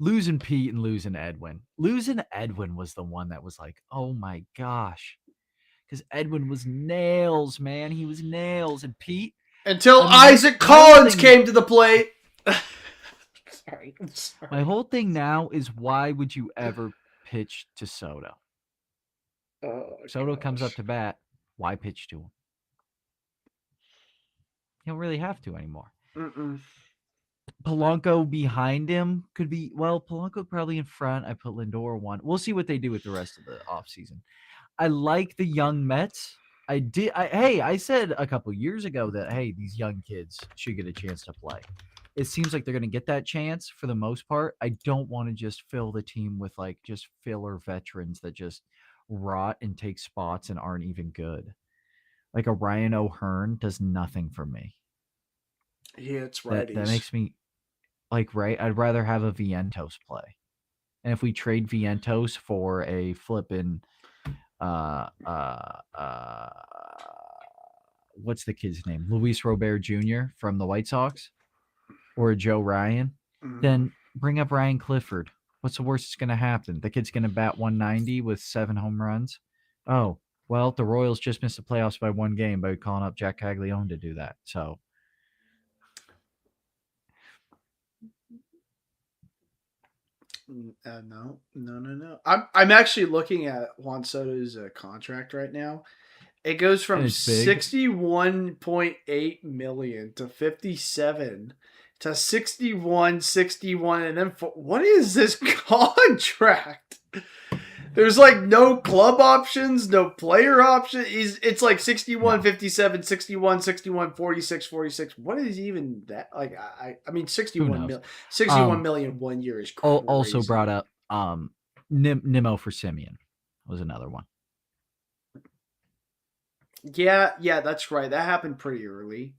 Losing Pete and losing Edwin. Losing Edwin was the one that was like, oh my gosh. Because Edwin was nails, man. He was nails. And Pete. Until I mean, Isaac Collins came to the plate. Sorry. My whole thing now is why would you ever pitch to Soto? Soto comes up to bat. Why pitch to him? You don't really have to anymore. Polanco behind him could be, Polanco probably in front. I put Lindor one. We'll see what they do with the rest of the offseason. I like the young Mets. I said a couple years ago that, hey, these young kids should get a chance to play. It seems like they're going to get that chance for the most part. I don't want to just fill the team with like just filler veterans that just rot and take spots and aren't even good. Like a Ryan O'Hearn does nothing for me. Yeah, it's right. That makes me I'd rather have a Vientos play. And if we trade Vientos for a flippin' what's the kid's name? Luis Robert Jr. from the White Sox or Joe Ryan, then bring up Ryan Clifford. What's the worst that's going to happen? The kid's going to bat 190 with 7 home runs. Oh, well, the Royals just missed the playoffs by 1 game by calling up Jack Caglione to do that. So no. I'm actually looking at Juan Soto's contract right now. It goes from 61.8 million to 57 to 61, and then what is this contract? There's like no club options, no player option. It's like 61, 57, 61, 61, 46, 46. What is even that? Like, I mean, 61 million 1 year is crazy. Also brought up Nimmo for Simeon was another one. Yeah, that's right. That happened pretty early.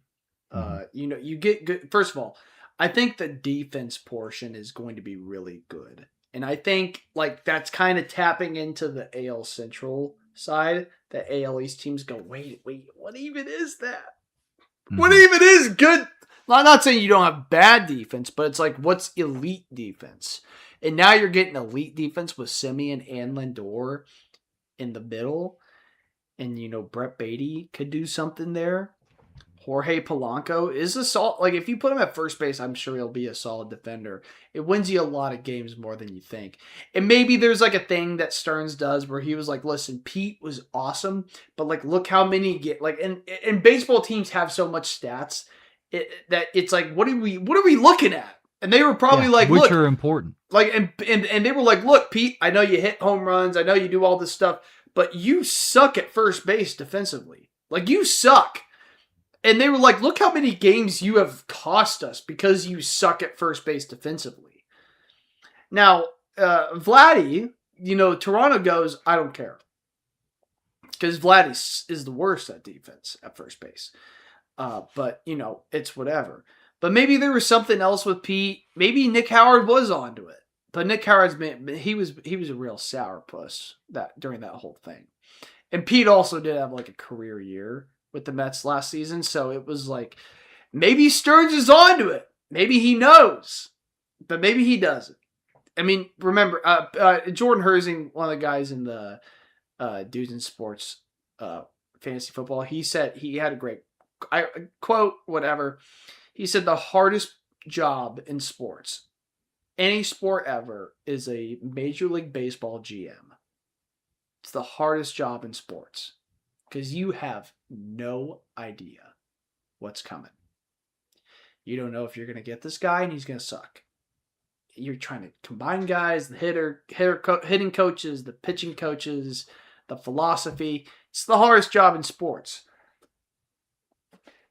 You get good. First of all, I think the defense portion is going to be really good. And I think like that's kind of tapping into the AL Central side. The AL East teams go, wait, what even is that? What even is good? I'm not saying you don't have bad defense, but it's like, what's elite defense? And now you're getting elite defense with Simeon and Lindor in the middle. And, Brett Beatty could do something there. Jorge Polanco is a solid. Like, if you put him at first base, I'm sure he'll be a solid defender. It wins you a lot of games more than you think. And maybe there's like a thing that Stearns does where he was like, listen, Pete was awesome, but like, look how many get like, and baseball teams have so much stats that it's like, what are we looking at? And they were probably which are important. Like, and they were like, look, Pete, I know you hit home runs. I know you do all this stuff, but you suck at first base defensively. Like, you suck. And they were like, look how many games you have cost us because you suck at first base defensively. Now, Vladdy, Toronto goes, I don't care. Because Vladdy is the worst at defense at first base. But, it's whatever. But maybe there was something else with Pete. Maybe Nick Howard was onto it. But Nick Howard's he was a real sourpuss during that whole thing. And Pete also did have like a career year with the Mets last season. So it was like, maybe Stearns is onto it. Maybe he knows, but maybe he doesn't. I mean, remember, Jordan Herzing, one of the guys in the Dudes in Sports fantasy football, he said he had a great quote, whatever. He said the hardest job in sports, any sport ever, is a Major League Baseball GM. It's the hardest job in sports because you have no idea what's coming. You don't know if you're going to get this guy and he's going to suck. You're trying to combine guys, the hitting coaches, the pitching coaches, the philosophy. It's the hardest job in sports.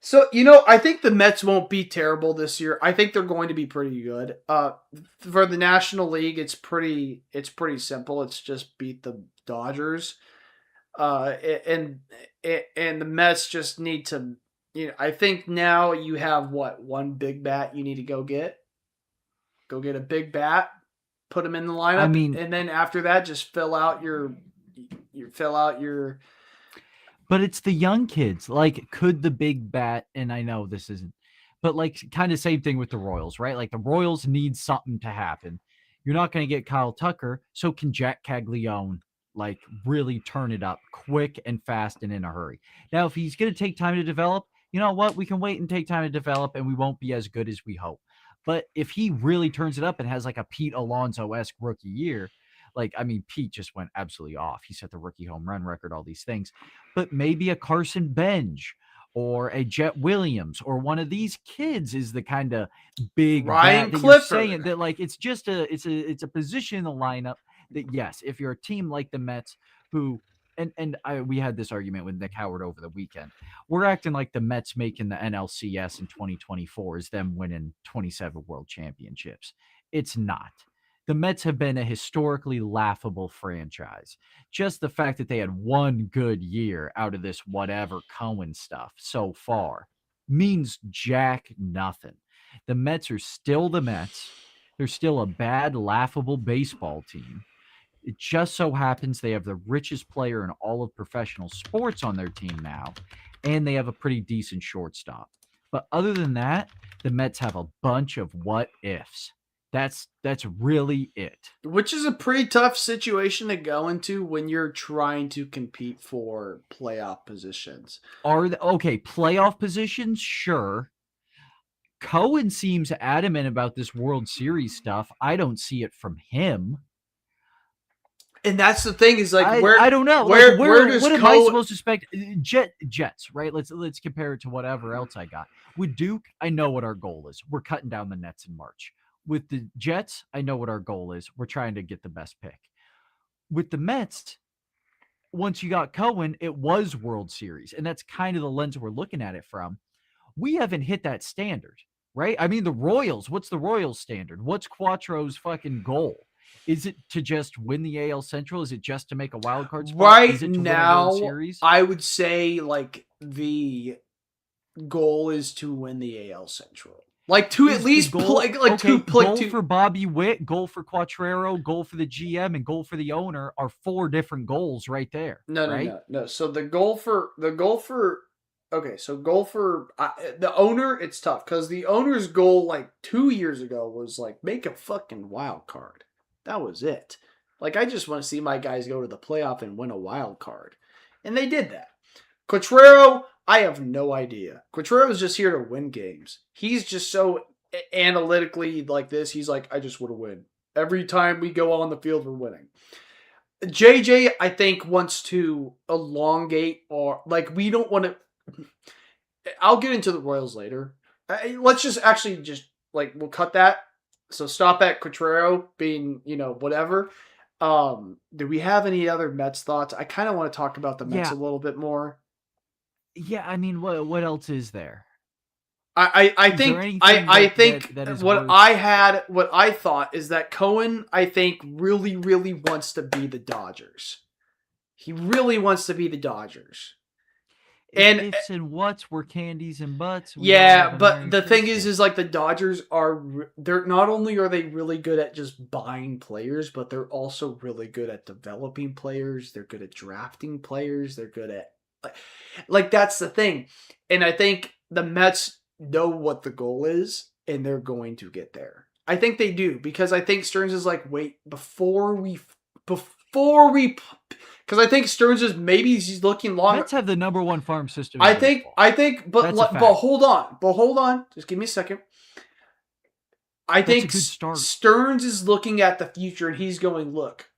So, I think the Mets won't be terrible this year. I think they're going to be pretty good. For the National League, it's pretty simple. It's just beat the Dodgers. And the Mets just need to, I think now you have one big bat you need to go get. Go get a big bat, put him in the lineup, and then after that, just fill out your. But it's the young kids. Like, could the big bat? And I know this isn't, but like, kind of same thing with the Royals, right? Like the Royals need something to happen. You're not going to get Kyle Tucker, so can Jack Caglione like really turn it up quick and fast and in a hurry? Now, if he's going to take time to develop, you know what? We can wait and take time to develop, and we won't be as good as we hope. But if he really turns it up and has like a Pete Alonso-esque rookie year, Pete just went absolutely off. He set the rookie home run record, all these things. But maybe a Carson Bench or a Jet Williams or one of these kids is the kind of big Ryan bat that Clifford. you're saying that like it's just it's a position in the lineup that, yes, if you're a team like the Mets who we had this argument with Nick Howard over the weekend. We're acting like the Mets making the NLCS in 2024 is them winning 27 world championships. It's not. The Mets have been a historically laughable franchise. Just the fact that they had one good year out of this whatever Cohen stuff so far means jack nothing. The Mets are still the Mets. They're still a bad, laughable baseball team. It just so happens they have the richest player in all of professional sports on their team now, and they have a pretty decent shortstop. But other than that, the Mets have a bunch of what ifs. That's really it. Which is a pretty tough situation to go into when you're trying to compete for playoff positions. Playoff positions? Sure. Cohen seems adamant about this World Series stuff. I don't see it from him. And that's the thing is like I don't know. What am I supposed to expect? Jets, right? Let's compare it to whatever else I got. With Duke, I know what our goal is. We're cutting down the nets in March. With the Jets, I know what our goal is. We're trying to get the best pick. With the Mets, once you got Cohen, it was World Series. And that's kind of the lens we're looking at it from. We haven't hit that standard, right? I mean, the Royals, what's the Royals standard? What's Quattro's fucking goal? Is it to just win the AL Central? Is it just to make a wild card spot? Right now, I would say like the goal is to win the AL Central. Like to at least play, goal for Bobby Witt, goal for Quattrero, goal for the GM, and goal for the owner are 4 different goals right there. No. So the goal for the owner, it's tough because the owner's goal like 2 years ago was like make a fucking wild card. That was it. Like I just want to see my guys go to the playoff and win a wild card, and they did that. Quattrero, I have no idea. Quattrero is just here to win games. He's just so analytically like this. He's like, I just want to win. Every time we go on the field, we're winning. JJ, I think, wants to elongate or like we don't want to. I'll get into the Royals later. Let's just we'll cut that. So stop at Quattrero being, whatever. Do we have any other Mets thoughts? I kind of want to talk about the Mets a little bit more. Yeah, I mean, what else is there? I think what I thought is that Cohen, I think, really, really wants to be the Dodgers. He really wants to be the Dodgers. And ifs and whats were candies and butts. Yeah, but the thing is like the Dodgers they're not only are they really good at just buying players, but they're also really good at developing players. They're good at drafting players. They're good at like that's the thing. And I think the Mets know what the goal is, and they're going to get there. I think they do, because I think Stearns is like, wait, because I think Stearns is, maybe he's looking longer. Mets have the number one farm system in baseball. I think, That's a but fact. hold on, just give me a second. I think a good start. Stearns is looking at the future and he's going, look,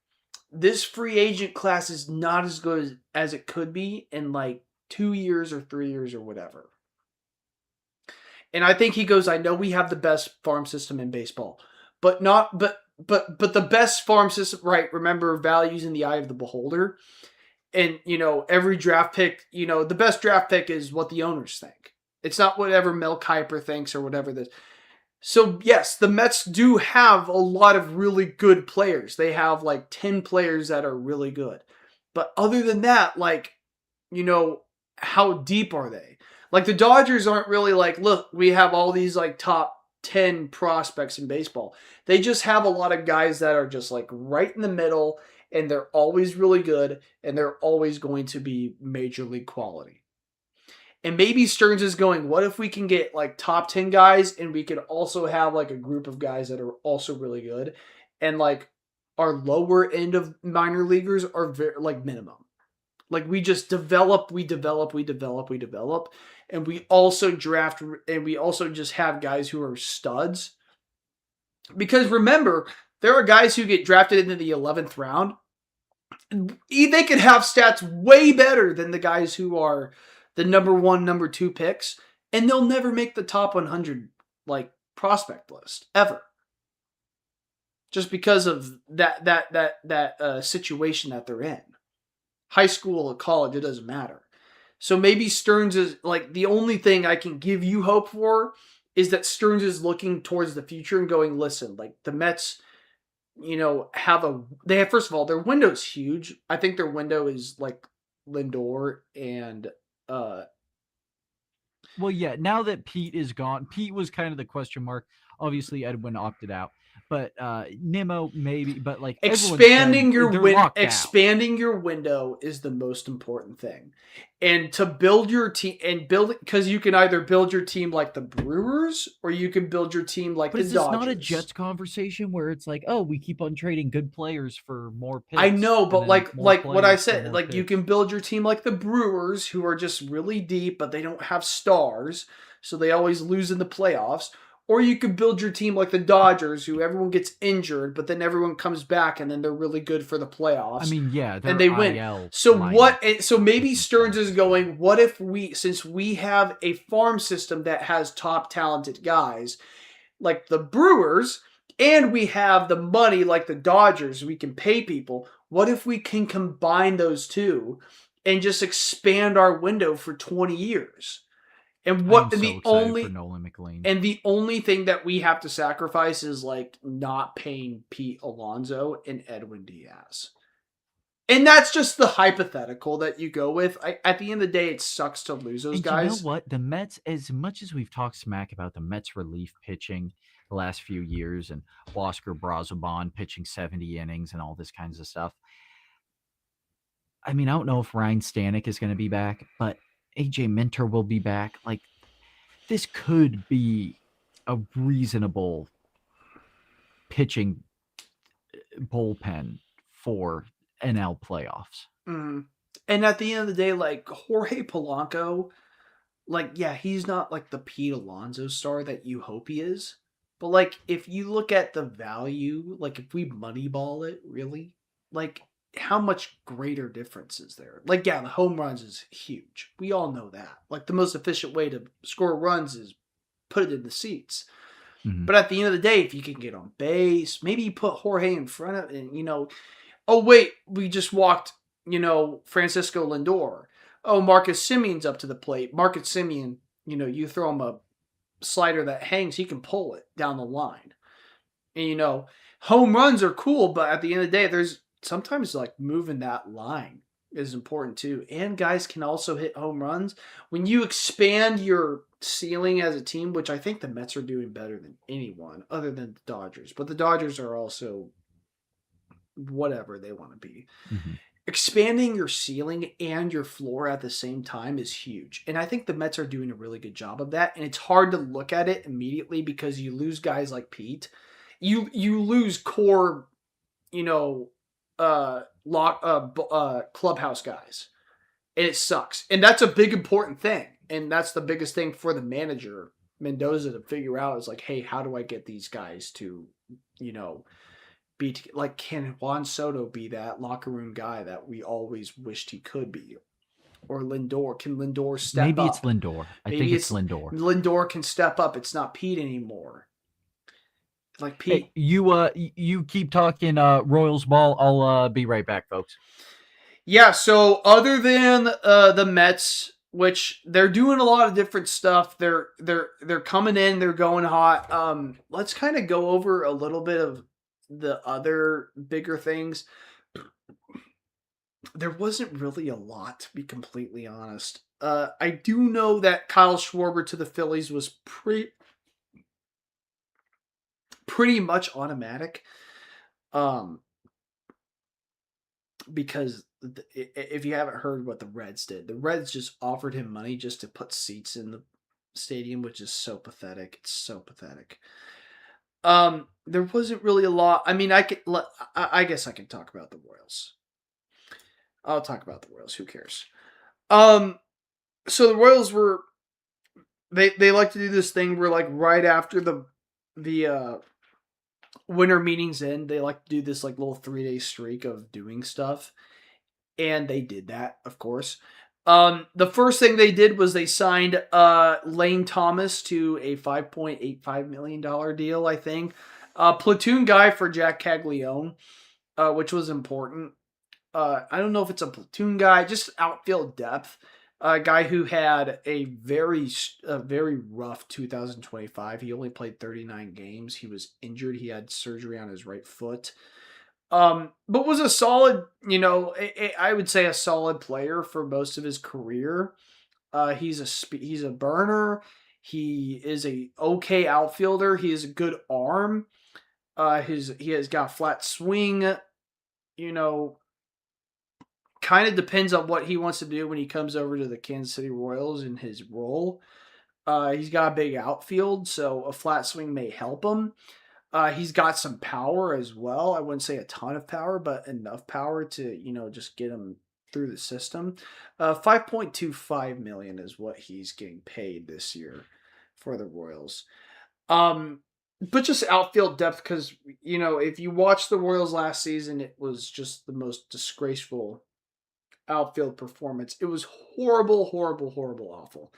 this free agent class is not as good as it could be in like 2 years or 3 years or whatever. And I think he goes, I know we have the best farm system in baseball, but the best farm system, right? Remember, values in the eye of the beholder. And, every draft pick, the best draft pick is what the owners think. It's not whatever Mel Kiper thinks or whatever this. So, yes, the Mets do have a lot of really good players. They have like 10 players that are really good. But other than that, like, how deep are they? Like, the Dodgers aren't really like, look, we have all these like top 10 prospects in baseball. They just have a lot of guys that are just like right in the middle, and they're always really good, and they're always going to be major league quality. And maybe Stearns is going, what if we can get like top 10 guys, and we could also have like a group of guys that are also really good, and like our lower end of minor leaguers are very like minimum. Like we just develop, and we also draft, and we also just have guys who are studs. Because remember, there are guys who get drafted into the 11th round. They could have stats way better than the guys who are the number 1, number 2 picks, and they'll never make the top 100 like prospect list ever. Just because of that situation that they're in. High school or college, it doesn't matter. So maybe Stearns is like, the only thing I can give you hope for is that Stearns is looking towards the future and going, listen, like the Mets, first of all, their window's huge. I think their window is like Lindor and well, yeah, now that Pete is gone, Pete was kind of the question mark. Obviously, Edwin opted out, but Nimmo maybe. But like expanding your window is the most important thing, and to build your team because you can either build your team like the Brewers or you can build your team like the Dodgers. But is this not a Jets conversation where it's like, oh, we keep on trading good players for more picks? I know, but like what I said, like picks. You can build your team like the Brewers, who are just really deep, but they don't have stars, so they always lose in the playoffs. Or you could build your team like the Dodgers, who everyone gets injured, but then everyone comes back, and then they're really good for the playoffs. I mean, yeah, and they win. So maybe Stearns is going, what if since we have a farm system that has top talented guys, like the Brewers, and we have the money like the Dodgers, we can pay people. What if we can combine those two and just expand our window for 20 years? And the only thing that we have to sacrifice is like not paying Pete Alonso and Edwin Diaz. And that's just the hypothetical that you go with. At the end of the day, it sucks to lose those guys. You know what? The Mets, as much as we've talked smack about the Mets relief pitching the last few years and Oscar Brazoban pitching 70 innings and all this kinds of stuff. I mean, I don't know if Ryan Stanek is going to be back, but AJ Minter will be back. Like, this could be a reasonable pitching bullpen for NL playoffs. Mm. And at the end of the day, like Jorge Polanco, like, yeah, he's not like the Pete Alonso star that you hope he is. But like, if you look at the value, like if we moneyball it, really, like, how much greater difference is there? Like, yeah, the home runs is huge. We all know that. Like, the most efficient way to score runs is put it in the seats. Mm-hmm. But at the end of the day, if you can get on base, maybe you put Jorge in front of, and oh wait, we just walked, Francisco Lindor. Oh, Marcus Semien's up to the plate. Marcus Semien, you throw him a slider that hangs, he can pull it down the line. And home runs are cool, but at the end of the day, there's sometimes like moving that line is important too. And guys can also hit home runs. When you expand your ceiling as a team, which I think the Mets are doing better than anyone other than the Dodgers, but the Dodgers are also whatever they want to be. Mm-hmm. Expanding your ceiling and your floor at the same time is huge. And I think the Mets are doing a really good job of that. And it's hard to look at it immediately because you lose guys like Pete. you lose core, you know, clubhouse guys, and it sucks. And that's a big important thing, and that's the biggest thing for the manager Mendoza to figure out is like, hey, how do I get these guys to, you know, like, can Juan Soto be that locker room guy that we always wished he could be? Or Lindor, can Lindor step Maybe up? it's Lindor. I think it's Lindor. Lindor can step up. It's not Pete anymore. Like Hey, Pete. you keep talking Royals ball. I'll be right back, folks. Yeah, so other than the Mets, which they're doing a lot of different stuff, they're coming in, they're going hot. Let's kind of go over a little bit of the other bigger things. There wasn't really a lot, to be completely honest. I do know that Kyle Schwarber to the Phillies was pretty much automatic. Because if you haven't heard what the Reds did, the Reds just offered him money just to put seats in the stadium, which is so pathetic. It's so pathetic. There wasn't really a lot. I mean, I guess I can talk about the Royals. I'll talk about the Royals. Who cares? So the Royals were they like to do this thing where, like, right after the winter meetings end, they like to do this like little 3-day streak of doing stuff, and they did that, of course. The first thing they did was they signed Lane Thomas to a $5.85 million deal, I think. Platoon guy for Jack Caglione, which was important. I don't know if it's a platoon guy, just outfield depth. A guy who had a very rough 2025. He only played 39 games. He was injured. He had surgery on his right foot. But was a solid, I would say a solid player for most of his career. He's a burner. He is a okay outfielder. He has a good arm. He has got flat swing. Kind of depends on what he wants to do when he comes over to the Kansas City Royals in his role. He's got a big outfield, so a flat swing may help him. He's got some power as well. I wouldn't say a ton of power, but enough power to, just get him through the system. $5.25 million is what he's getting paid this year for the Royals. But just outfield depth, because, if you watch the Royals last season, it was just the most disgraceful outfield performance. It was horrible, horrible, horrible, awful.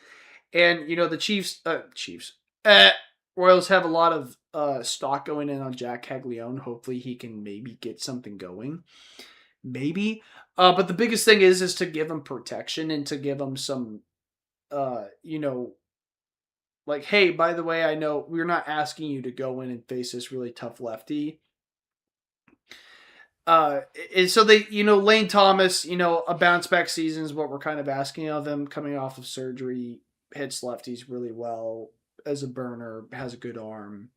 And the Royals have a lot of stock going in on Jack Caglione. Hopefully he can maybe get something going. Maybe. But the biggest thing is to give him protection and to give him some like, hey, by the way, I know we're not asking you to go in and face this really tough lefty. And so they, Lane Thomas, a bounce back season is what we're kind of asking of him, coming off of surgery, hits lefties really well as a burner, has a good arm.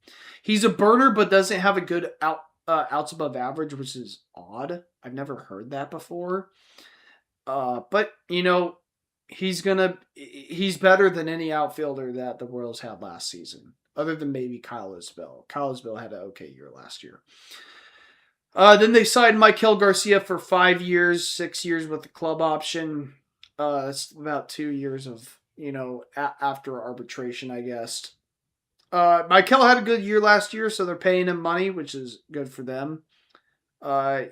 He's a burner, but doesn't have a good outs above average, which is odd. I've never heard that before. But he's better than any outfielder that the Royals had last season, other than maybe Kyle Isbell. Kyle Isbell had an okay year last year. Then they signed Maikel Garcia for 5 years, 6 years with the club option. That's about 2 years of, after arbitration, I guess. Maikel had a good year last year, so they're paying him money, which is good for them.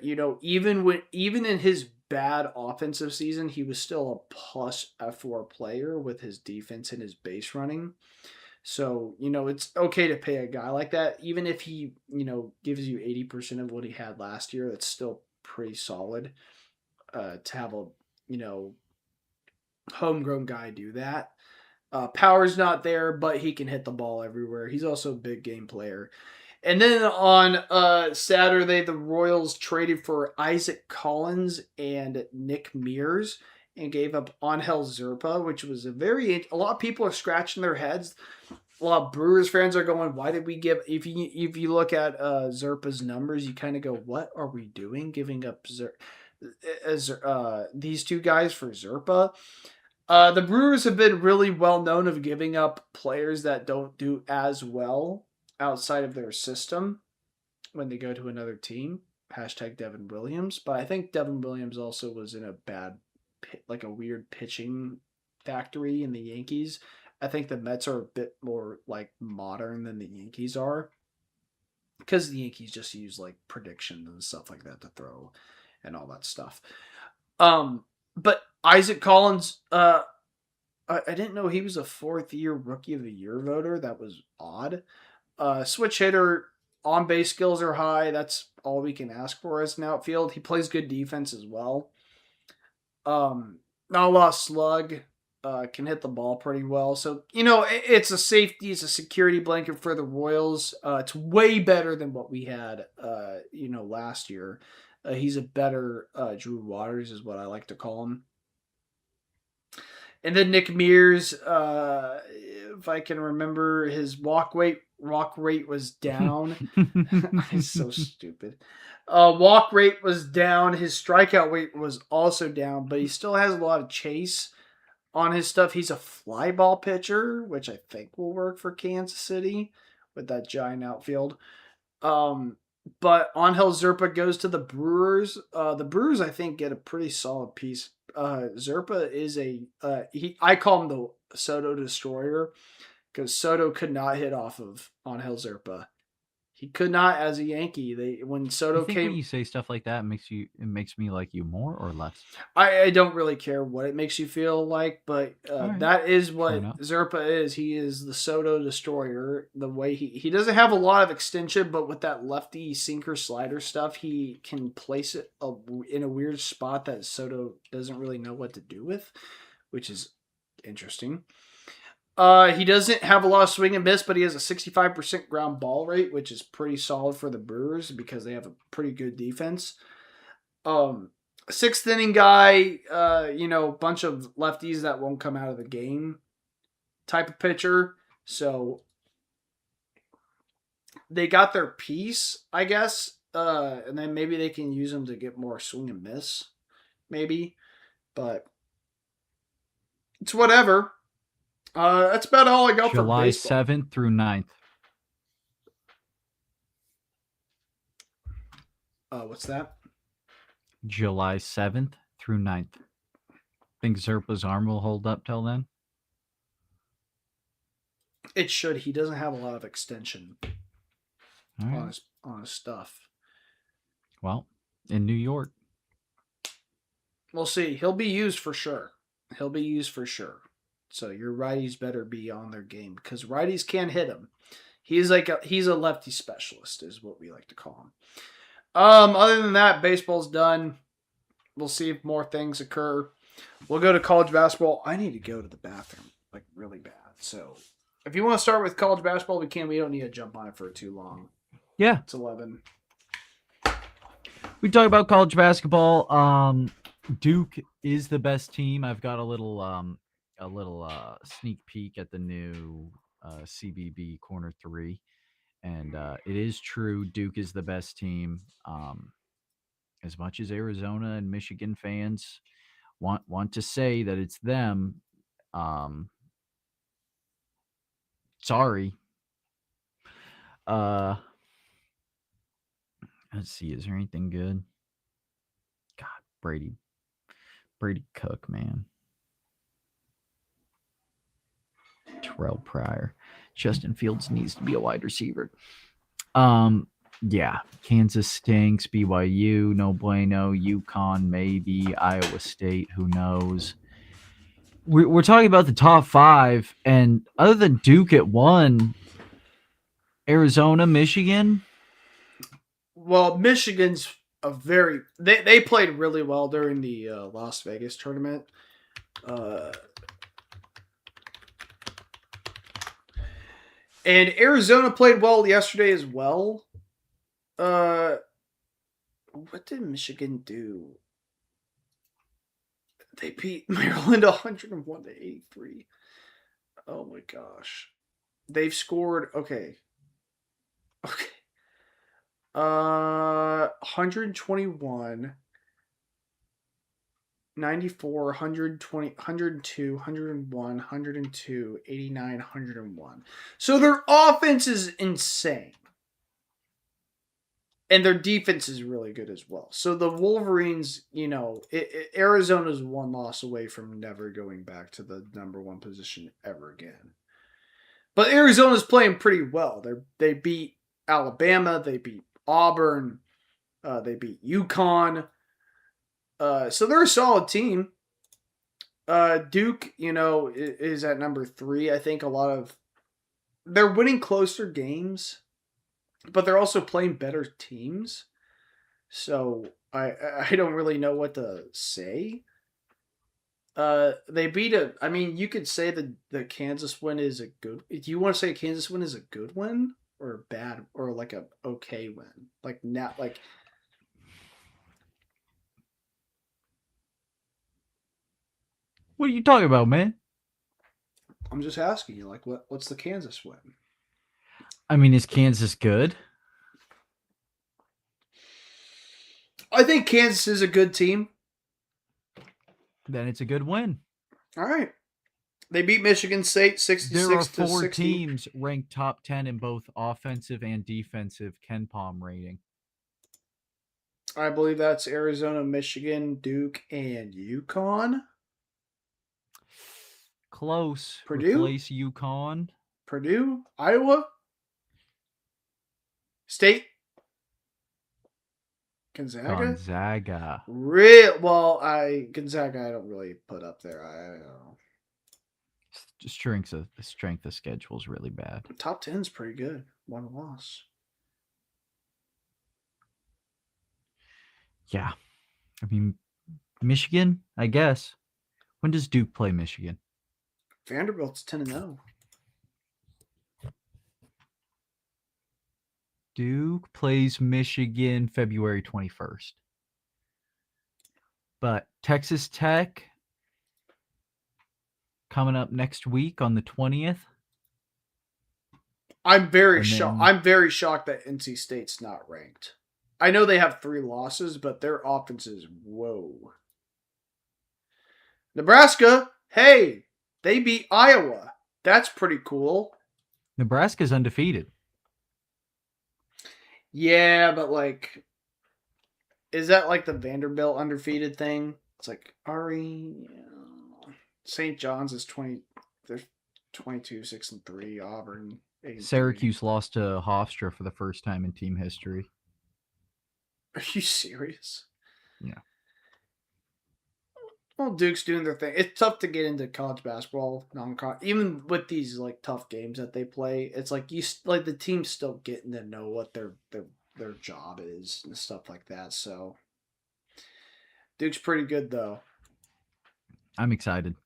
Even in his bad offensive season, he was still a plus F4 player with his defense and his base running. So, it's okay to pay a guy like that. Even if he, gives you 80% of what he had last year, that's still pretty solid to have a, homegrown guy do that. Power's not there, but he can hit the ball everywhere. He's also a big game player. And then on Saturday, the Royals traded for Isaac Collins and Nick Mears and gave up Angel Zerpa, which was a lot of people are scratching their heads. A lot of Brewers fans are going, why did we give, if you look at Zerpa's numbers, you kind of go, what are we doing giving up these two guys for Zerpa? The Brewers have been really well known of giving up players that don't do as well outside of their system. when they go to another team. Hashtag Devin Williams. But I think Devin Williams also was in a like a weird pitching factory in the Yankees. I think the Mets are a bit more like modern than the Yankees are, because the Yankees just use like predictions and stuff like that to throw and all that stuff. But Isaac Collins, I didn't know he was a 4th-year Rookie of the Year voter. That was odd. Switch hitter, on base skills are high. That's all we can ask for as an outfield. He plays good defense as well. Not a lot of slug. Can hit the ball pretty well. So, it's a safety, it's a security blanket for the Royals. It's way better than what we had, last year. He's a better Drew Waters is what I like to call him. And then Nick Mears, if I can remember, his walk rate was down. He's so stupid. Walk rate was down. His strikeout rate was also down, but he still has a lot of chase on his stuff. He's a fly ball pitcher, which I think will work for Kansas City with that giant outfield. But Angel Zerpa goes to the Brewers. The Brewers, I think, get a pretty solid piece. Zerpa is I call him the Soto destroyer, because Soto could not hit off of Angel Zerpa. He could not as a Yankee. When Soto came, when you say stuff like that, it makes me like you more or less? I don't really care what it makes you feel like, but right. That is what Zerpa is. He is the Soto destroyer. The way he doesn't have a lot of extension, but with that lefty sinker slider stuff, he can place it in a weird spot that Soto doesn't really know what to do with, which is interesting. He doesn't have a lot of swing and miss, but he has a 65% ground ball rate, which is pretty solid for the Brewers because they have a pretty good defense. 6th inning guy, bunch of lefties that won't come out of the game type of pitcher. So they got their piece, I guess. And then maybe they can use them to get more swing and miss, maybe. But it's whatever. That's about all I got for July baseball. 7th through 9th. What's that? July 7th through 9th. Think Zerpa's arm will hold up till then? It should. He doesn't have a lot of extension on his stuff. Well, in New York. We'll see. He'll be used for sure. So your righties better be on their game, because righties can't hit him. He's a lefty specialist, is what we like to call him. Other than that, baseball's done. We'll see if more things occur. We'll go to college basketball. I need to go to the bathroom, like really bad. So if you want to start with college basketball, we can. We don't need to jump on it for too long. Yeah. It's 11. We talk about college basketball. Duke is the best team. I've got a little sneak peek at the new CBB Corner 3. And it is true, Duke is the best team. As much as Arizona and Michigan fans want to say that it's them, sorry. Let's see, is there anything good? God, Brady Cook, man. Terrell Pryor. Justin Fields needs to be a wide receiver. Yeah, Kansas stinks. BYU, no bueno. UConn, maybe. Iowa State, who knows? We're talking about the top 5, and other than Duke at 1, Arizona, Michigan. Well, Michigan's they played really well during the Las Vegas tournament. And Arizona played well yesterday as well. What did Michigan do? They beat Maryland 101-83. Oh my gosh. They've scored 121, 94, 120, 102, 101, 102, 89, 101. So their offense is insane. and their defense is really good as well. So the Wolverines, Arizona's one loss away from never going back to the number one position ever again. But Arizona's playing pretty well. They beat Alabama, they beat Auburn, they beat UConn. So they're a solid team. Duke, is at number 3. I think they're winning closer games, but they're also playing better teams. So I don't really know what to say. They beat you could say the Kansas win is a good. Do you want to say a Kansas win is a good win or a bad or like a okay win? Like not like. What are you talking about, man? I'm just asking you, like, what's the Kansas win? I mean, is Kansas good? I think Kansas is a good team. Then it's a good win. All right. They beat Michigan State 66 There are to 4 60. teams ranked top 10 in both offensive and defensive KenPom rating. I believe that's Arizona, Michigan, Duke, and UConn. Close. Purdue? Replace UConn. Purdue, Iowa, State, Gonzaga. Gonzaga. Gonzaga I don't really put up there. I don't know. Strength of schedule is really bad. Top 10's pretty good. One loss. Yeah. I mean, Michigan, I guess. When does Duke play Michigan? Vanderbilt's 10-0. Duke plays Michigan February 21st. But Texas Tech coming up next week on the 20th. I'm very shocked. I'm very shocked that NC State's not ranked. I know they have 3 losses, but their offense is whoa. Nebraska, hey, they beat Iowa. That's pretty cool. Nebraska's undefeated. Yeah, but like, is that like the Vanderbilt undefeated thing? It's like St. John's is 20. They're 22, 6-3. Auburn. 8-3. Syracuse lost to Hofstra for the first time in team history. Are you serious? Yeah. Well, Duke's doing their thing. It's tough to get into college basketball, even with these like tough games that they play. It's like the team's still getting to know what their job is and stuff like that. So Duke's pretty good though. I'm excited.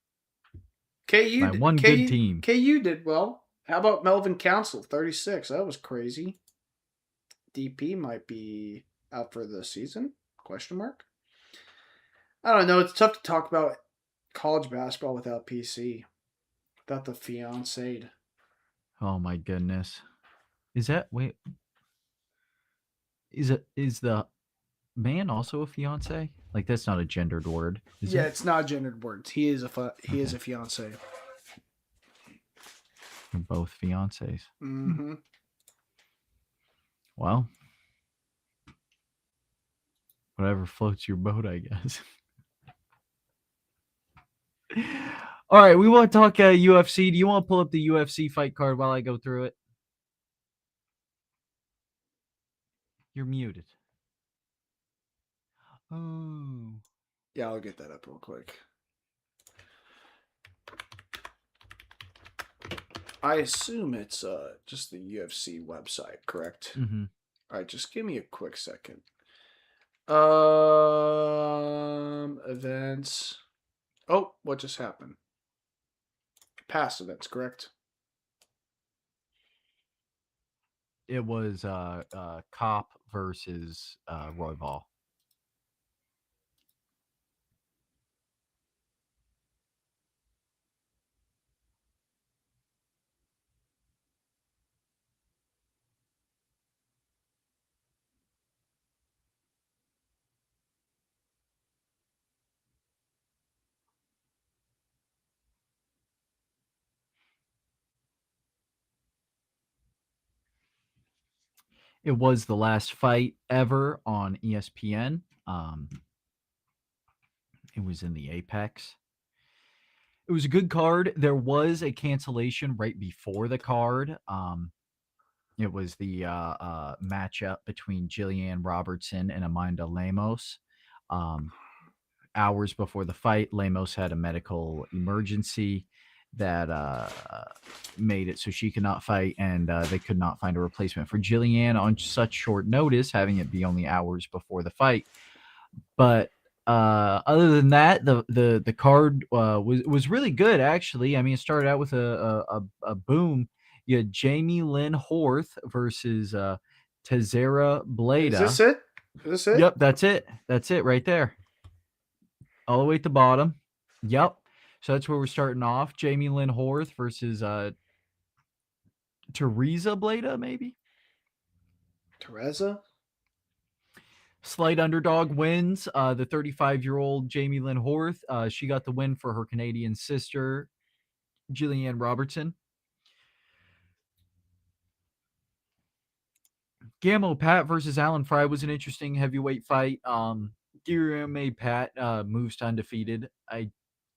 Good team. KU did well. How about Melvin Council, 36? That was crazy. DP might be out for the season? Question mark. I don't know. It's tough to talk about college basketball without PC, without the fiancé. Oh my goodness! Is the man also a fiance? Like that's not a gendered word, is it? Yeah, it's not gendered words. He is a fiancé. They're both fiancés. Mm-hmm. Well, whatever floats your boat, I guess. All right, we want to talk UFC. Do you want to pull up the UFC fight card while I go through it? You're muted. Oh. Yeah, I'll get that up real quick. I assume it's just the UFC website, correct? Mm-hmm. All right, just give me a quick second. Events. Oh, what just happened? Past events, correct? It was Cop versus Royval. It was the last fight ever on ESPN. It was in the Apex. It was a good card. There was a cancellation right before the card. It was the matchup between Jillian Robertson and Amanda Lemos. Hours before the fight, Lemos had a medical emergency that made it so she could not fight, and they could not find a replacement for Jillian on such short notice, having it be only hours before the fight. But other than that, the card was really good, actually. I mean, it started out with a boom. You had Jamie Lynn Horth versus Tezera Is this Bleda. it? Is this it? Yep, that's it. That's it right there. All the way at the bottom. Yep. So that's where we're starting off. Jamie Lynn Horth versus Teresa Bleda, maybe? Teresa? Slight underdog wins. The 35-year-old Jamie Lynn Horth. She got the win for her Canadian sister, Jillian Robertson. Gamo Pat versus Alan Fry was an interesting heavyweight fight. Guillermo Pat moves to undefeated. I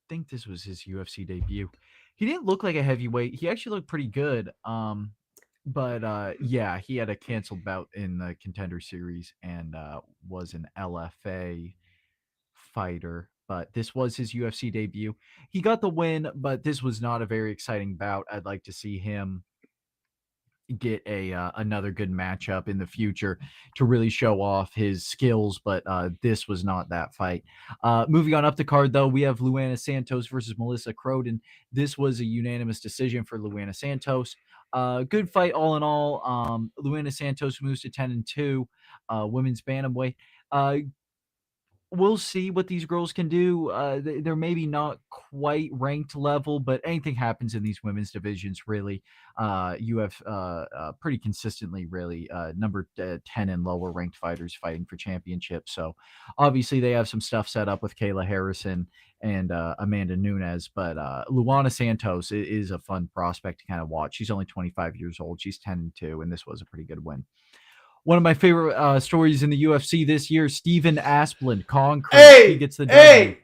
think this was his UFC debut. He didn't look like a heavyweight. He actually looked pretty good. But yeah, he had a canceled bout in the Contender Series and was an LFA fighter. But this was his UFC debut. He got the win, but this was not a very exciting bout. I'd like to see him get another good matchup in the future to really show off his skills, but this was not that fight. Moving on up the card, though, we have Luana Santos versus Melissa Croden. This was a unanimous decision for Luana Santos. Good fight all in all. Luana Santos moves to 10-2, women's bantamweight. We'll see what these girls can do. They're maybe not quite ranked level, but anything happens in these women's divisions, really. You have pretty consistently, really, number 10 and lower ranked fighters fighting for championships. So obviously they have some stuff set up with Kayla Harrison and Amanda Nunes, but Luana Santos is a fun prospect to kind of watch. She's only 25 years old. She's 10-2, and this was a pretty good win. One of my favorite stories in the UFC this year, Steven Asplund, Concrete. Hey, he gets the W. hey,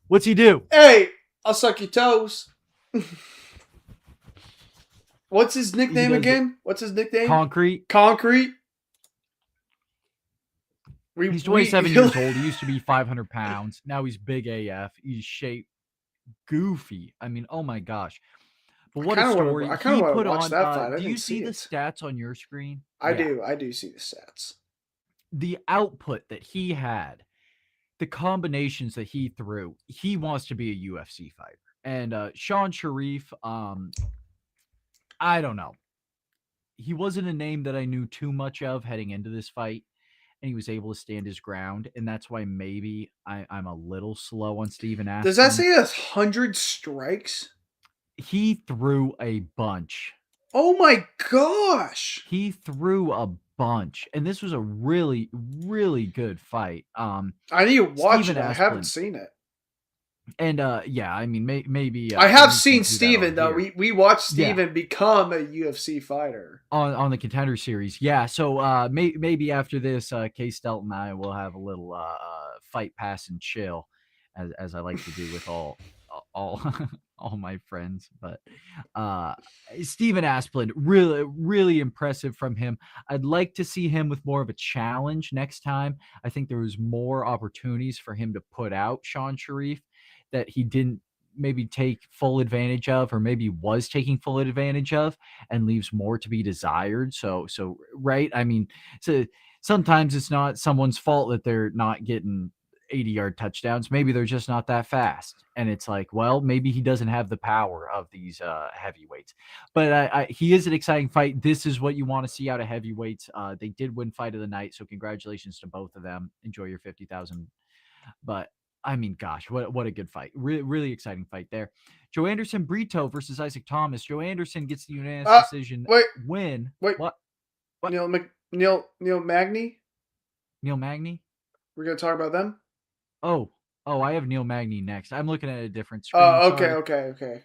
What's he do? hey, I'll suck your toes. What's his nickname again? What's his nickname? Concrete. Concrete. He's 27 years old. He used to be 500 pounds. Now he's big AF. He's shaped goofy. I mean, oh my gosh. But what a story. I kind of want to watch on, that fight. do you see the stats on your screen? I do. I do see the stats. The output that he had, the combinations that he threw, he wants to be a UFC fighter. And Sean Sharif, I don't know. He wasn't a name that I knew too much of heading into this fight, and he was able to stand his ground, and that's why maybe I'm a little slow on Steven Asplund. Does that say 100 strikes? He threw a bunch. Oh my gosh! He threw a bunch, and this was a really, really good fight. I need to watch it. I haven't seen it. And yeah, I mean, maybe I have seen Steven though. We watched Steven become a UFC fighter on the Contender Series. Yeah, so maybe after this, K Stelt and I will have a little fight, pass, and chill, as I like to do with all all my friends. But Steven Asplund, really, really impressive from him. I'd like to see him with more of a challenge next time. I think there was more opportunities for him to put out Sean Sharif that he didn't maybe take full advantage of, or maybe was taking full advantage of, and leaves more to be desired. So right. I mean, so sometimes it's not someone's fault that they're not getting 80-yard touchdowns. Maybe they're just not that fast. And it's like, well, maybe he doesn't have the power of these heavyweights. But he is an exciting fight. This is what you want to see out of heavyweights. They did win fight of the night, so congratulations to both of them. Enjoy your 50,000. But I mean, gosh, what a good fight. Really exciting fight there. Joe Anderson Brito versus Isaac Thomas. Joe Anderson gets the unanimous decision win. Wait. What? Neil Magny? Neil Magny? We're going to talk about them? Oh, I have Neil Magny next. I'm looking at a different screen. Oh, okay.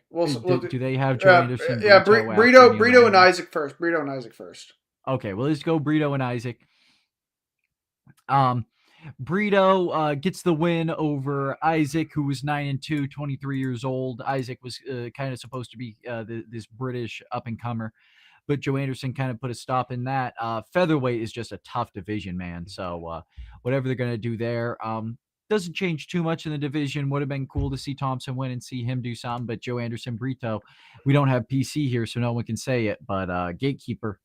Do they have Joe Anderson? Yeah, Brito and Isaac first. Okay, well, let's go Brito and Isaac. Brito gets the win over Isaac, who was 9-2, 23 years old. Isaac was kind of supposed to be this British up-and-comer, but Joe Anderson kind of put a stop in that. Featherweight is just a tough division, man. So whatever they're going to do there doesn't change too much in the division. Would have been cool to see Thompson win and see him do something, but Joe Anderson, Brito, we don't have PC here, so no one can say it, but Gatekeeper.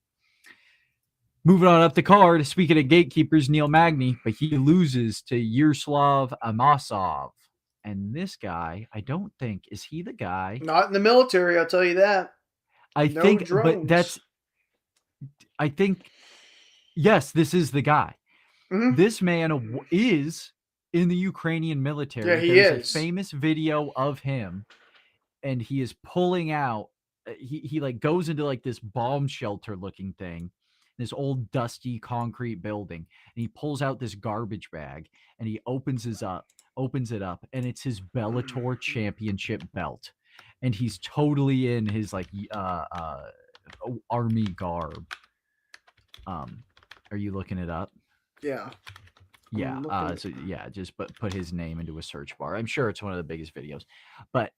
Moving on up the card, speaking of gatekeepers, Neil Magny, but he loses to Yaroslav Amasov. And this guy, I don't think, is he the guy? Not in the military, I'll tell you that. I No think, drones. Yes, this is the guy. Mhm. This man is in the Ukrainian military. Yeah, he There's is. a famous video of him, and he is pulling out. He like goes into like this bomb shelter looking thing, this old dusty concrete building, and he pulls out this garbage bag and he opens it up, and it's his Bellator championship belt, and he's totally in his like army garb. Are you looking it up? Yeah. Yeah. So yeah, just put his name into a search bar. I'm sure it's one of the biggest videos. But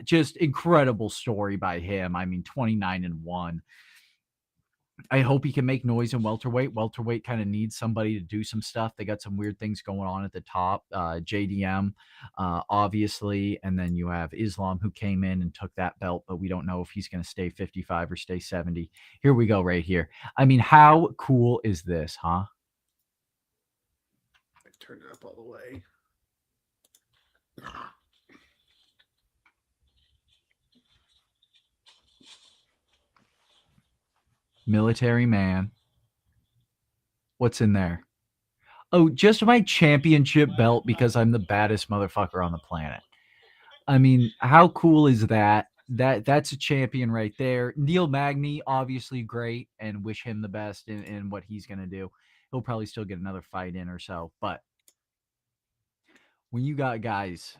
just incredible story by him. I mean, 29-1. I hope he can make noise in welterweight. Welterweight kind of needs somebody to do some stuff. They got some weird things going on at the top. JDM, obviously, and then you have Islam, who came in and took that belt, but we don't know if he's going to stay 55 or stay 70. Here we go, right here. I mean, how cool is this, huh? I turned it up all the way. Military man. What's in there? Oh, just my championship belt because I'm the baddest motherfucker on the planet. I mean, how cool is that? That's a champion right there. Neil Magny, obviously great, and wish him the best in what he's gonna do. He'll probably still get another fight in or so. But when you got guys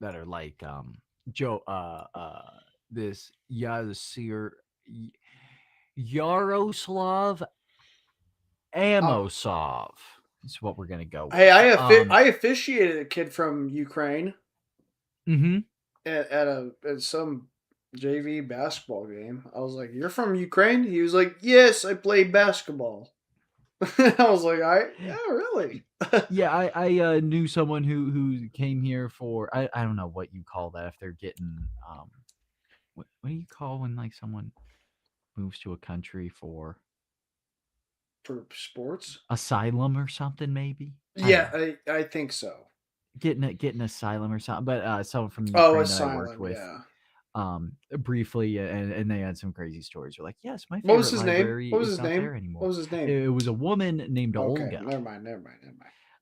that are like Joe this Yaroslav Amosov is what we're gonna go with. Hey, I officiated a kid from Ukraine Mm-hmm. at some JV basketball game. I was like, "You're from Ukraine?" He was like, "Yes, I played basketball." I was like, yeah, really." Yeah, I knew someone who came here for I don't know what you call that if they're getting what do you call when like someone moves to a country for For sports? asylum or something maybe? Yeah, I think so. Getting asylum or something. But someone from Oh, Ukraine that I worked asylum, with yeah. briefly, and they had some crazy stories. They're like, yes, my What was favorite his name? library What was is his not there name? anymore. What was his name? It was a woman named Okay, Olga. never mind.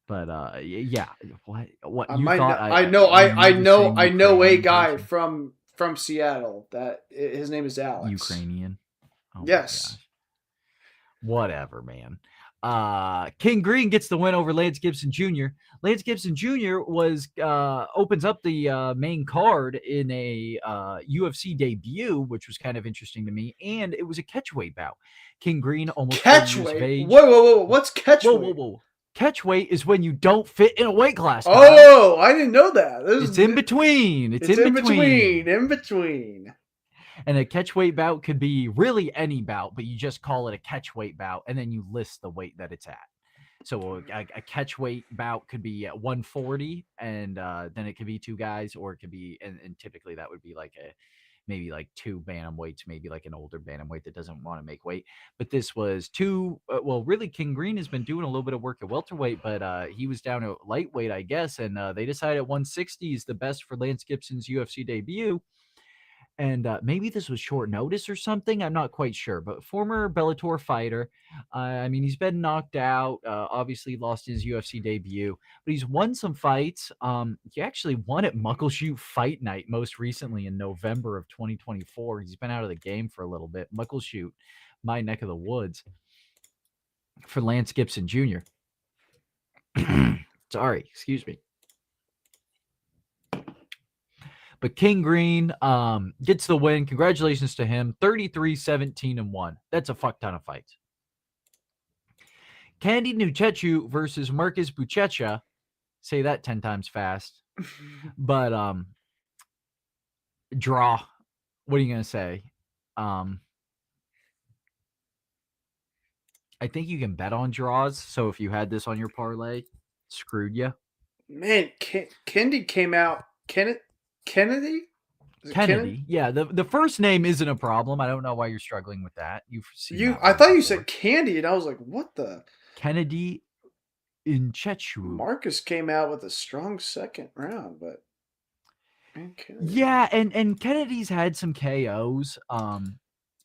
But yeah, what I you might thought? know, I knew the know same I know a Ukrainian guy person? from Seattle that his name is Alex. Ukrainian. Oh Yes. my gosh. Whatever, man. King Green gets the win over Lance Gibson Jr. Lance Gibson Jr. was opens up the main card in a UFC debut, which was kind of interesting to me, and it was a catchweight bout. King Green, almost 40 years of Catchweight. age. Whoa! What's catchweight? Whoa! Catchweight is when you don't fit in a weight class. Kyle. Oh, I didn't know that. It's in between. It's in between. In between. And a catchweight bout could be really any bout, but you just call it a catchweight bout, and then you list the weight that it's at. So a catchweight bout could be at 140, and then it could be two guys, or it could be, and typically that would be like maybe like two bantamweights, maybe like an older bantamweight that doesn't want to make weight. But this was two. Well, really, King Green has been doing a little bit of work at welterweight, but he was down at lightweight, I guess, and they decided 160 is the best for Lance Gibson's UFC debut. And maybe this was short notice or something. I'm not quite sure. But former Bellator fighter. I mean, he's been knocked out. Obviously, lost his UFC debut, but he's won some fights. He actually won at Muckleshoot Fight Night most recently in November of 2024. He's been out of the game for a little bit. Muckleshoot, my neck of the woods, for Lance Gibson Jr. Sorry, excuse me. But King Green gets the win. Congratulations to him. 33-17-1. That's a fuck ton of fights. Candy Nuchechu versus Marcus Buchecha. Say that 10 times fast. But draw. What are you going to say? I think you can bet on draws. So if you had this on your parlay, screwed you. Man, Kennedy came out. Kennedy? Is it Kennedy. Yeah, the first name isn't a problem. I don't know why you're struggling with that. You've seen that I one thought you before. said Candy, and I was like, what the? Kennedy Nchechu. Marcus came out with a strong second round, but man, Kennedy. Yeah, and Kennedy's had some KOs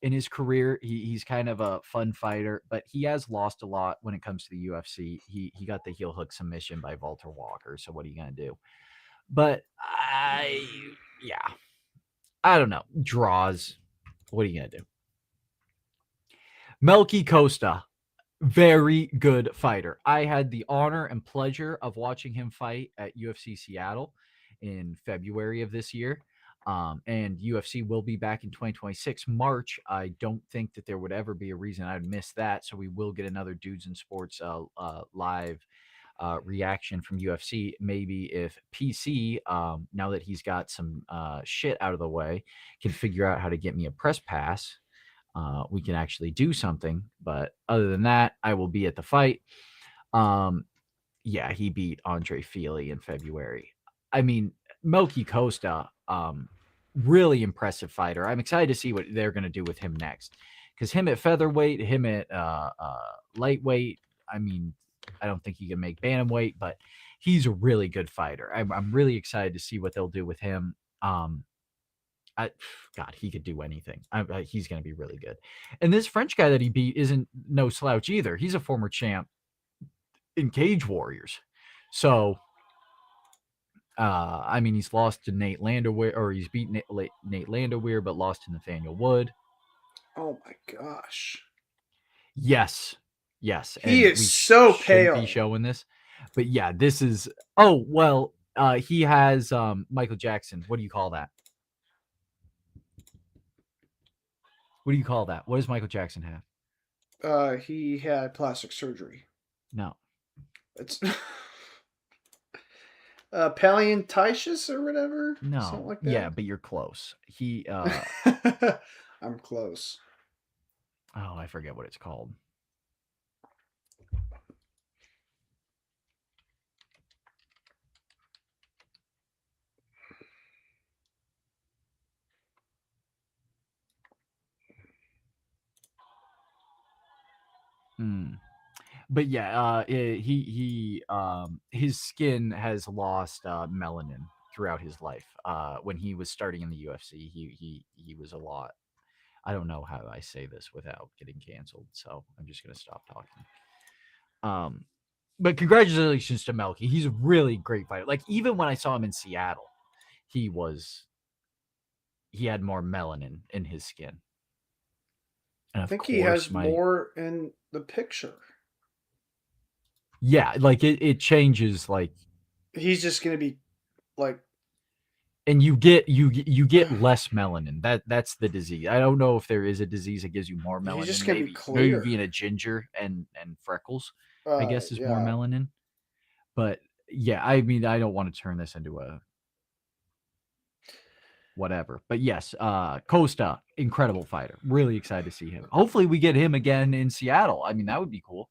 in his career. He's kind of a fun fighter, but he has lost a lot when it comes to the UFC. He got the heel hook submission by Walter Walker. So what are you gonna do? But I don't know. Draws. What are you gonna do? Melky Costa, very good fighter. I had the honor and pleasure of watching him fight at UFC Seattle in February of this year. And UFC will be back in 2026 March. I don't think that there would ever be a reason I'd miss that. So we will get another Dudes in Sports live reaction from UFC. Maybe if PC, now that he's got some shit out of the way, can figure out how to get me a press pass, we can actually do something. But other than that, I will be at the fight. Yeah, he beat Andre Fili in February. I mean, Melky Costa, really impressive fighter. I'm excited to see what they're going to do with him next. Because him at featherweight, him at lightweight, I mean, I don't think he can make bantamweight, but he's a really good fighter. I'm really excited to see what they'll do with him. God, he could do anything. He's going to be really good. And this French guy that he beat isn't no slouch either. He's a former champ in Cage Warriors. So, I mean, he's lost to Nate Landwehr, or he's beat Nate Landwehr, but lost to Nathaniel Wood. Oh my gosh. Yes. He is so pale. Be showing this, but yeah, this is. Oh well, he has Michael Jackson. What do you call that? What do you call that? What does Michael Jackson have? He had plastic surgery. No. It's paleontitious or whatever. No. Something like that. Yeah, but you're close. He. I'm close. Oh, I forget what it's called. But yeah, his skin has lost melanin throughout his life. When he was starting in the UFC, he was a lot. I don't know how I say this without getting canceled, so I'm just gonna stop talking. But congratulations to Melky. He's a really great fighter. Like, even when I saw him in Seattle, he had more melanin in his skin. And I think he has more in the picture. Yeah, like it changes. Like, he's just gonna be like, and you get less melanin. That's the disease. I don't know if there is a disease that gives you more melanin. He's just gonna be clear. Maybe being a ginger and freckles, I guess, is more melanin. But yeah, I mean, I don't want to turn this into a whatever. But yes, Costa, incredible fighter. Really excited to see him. Hopefully we get him again in Seattle. I mean, that would be cool.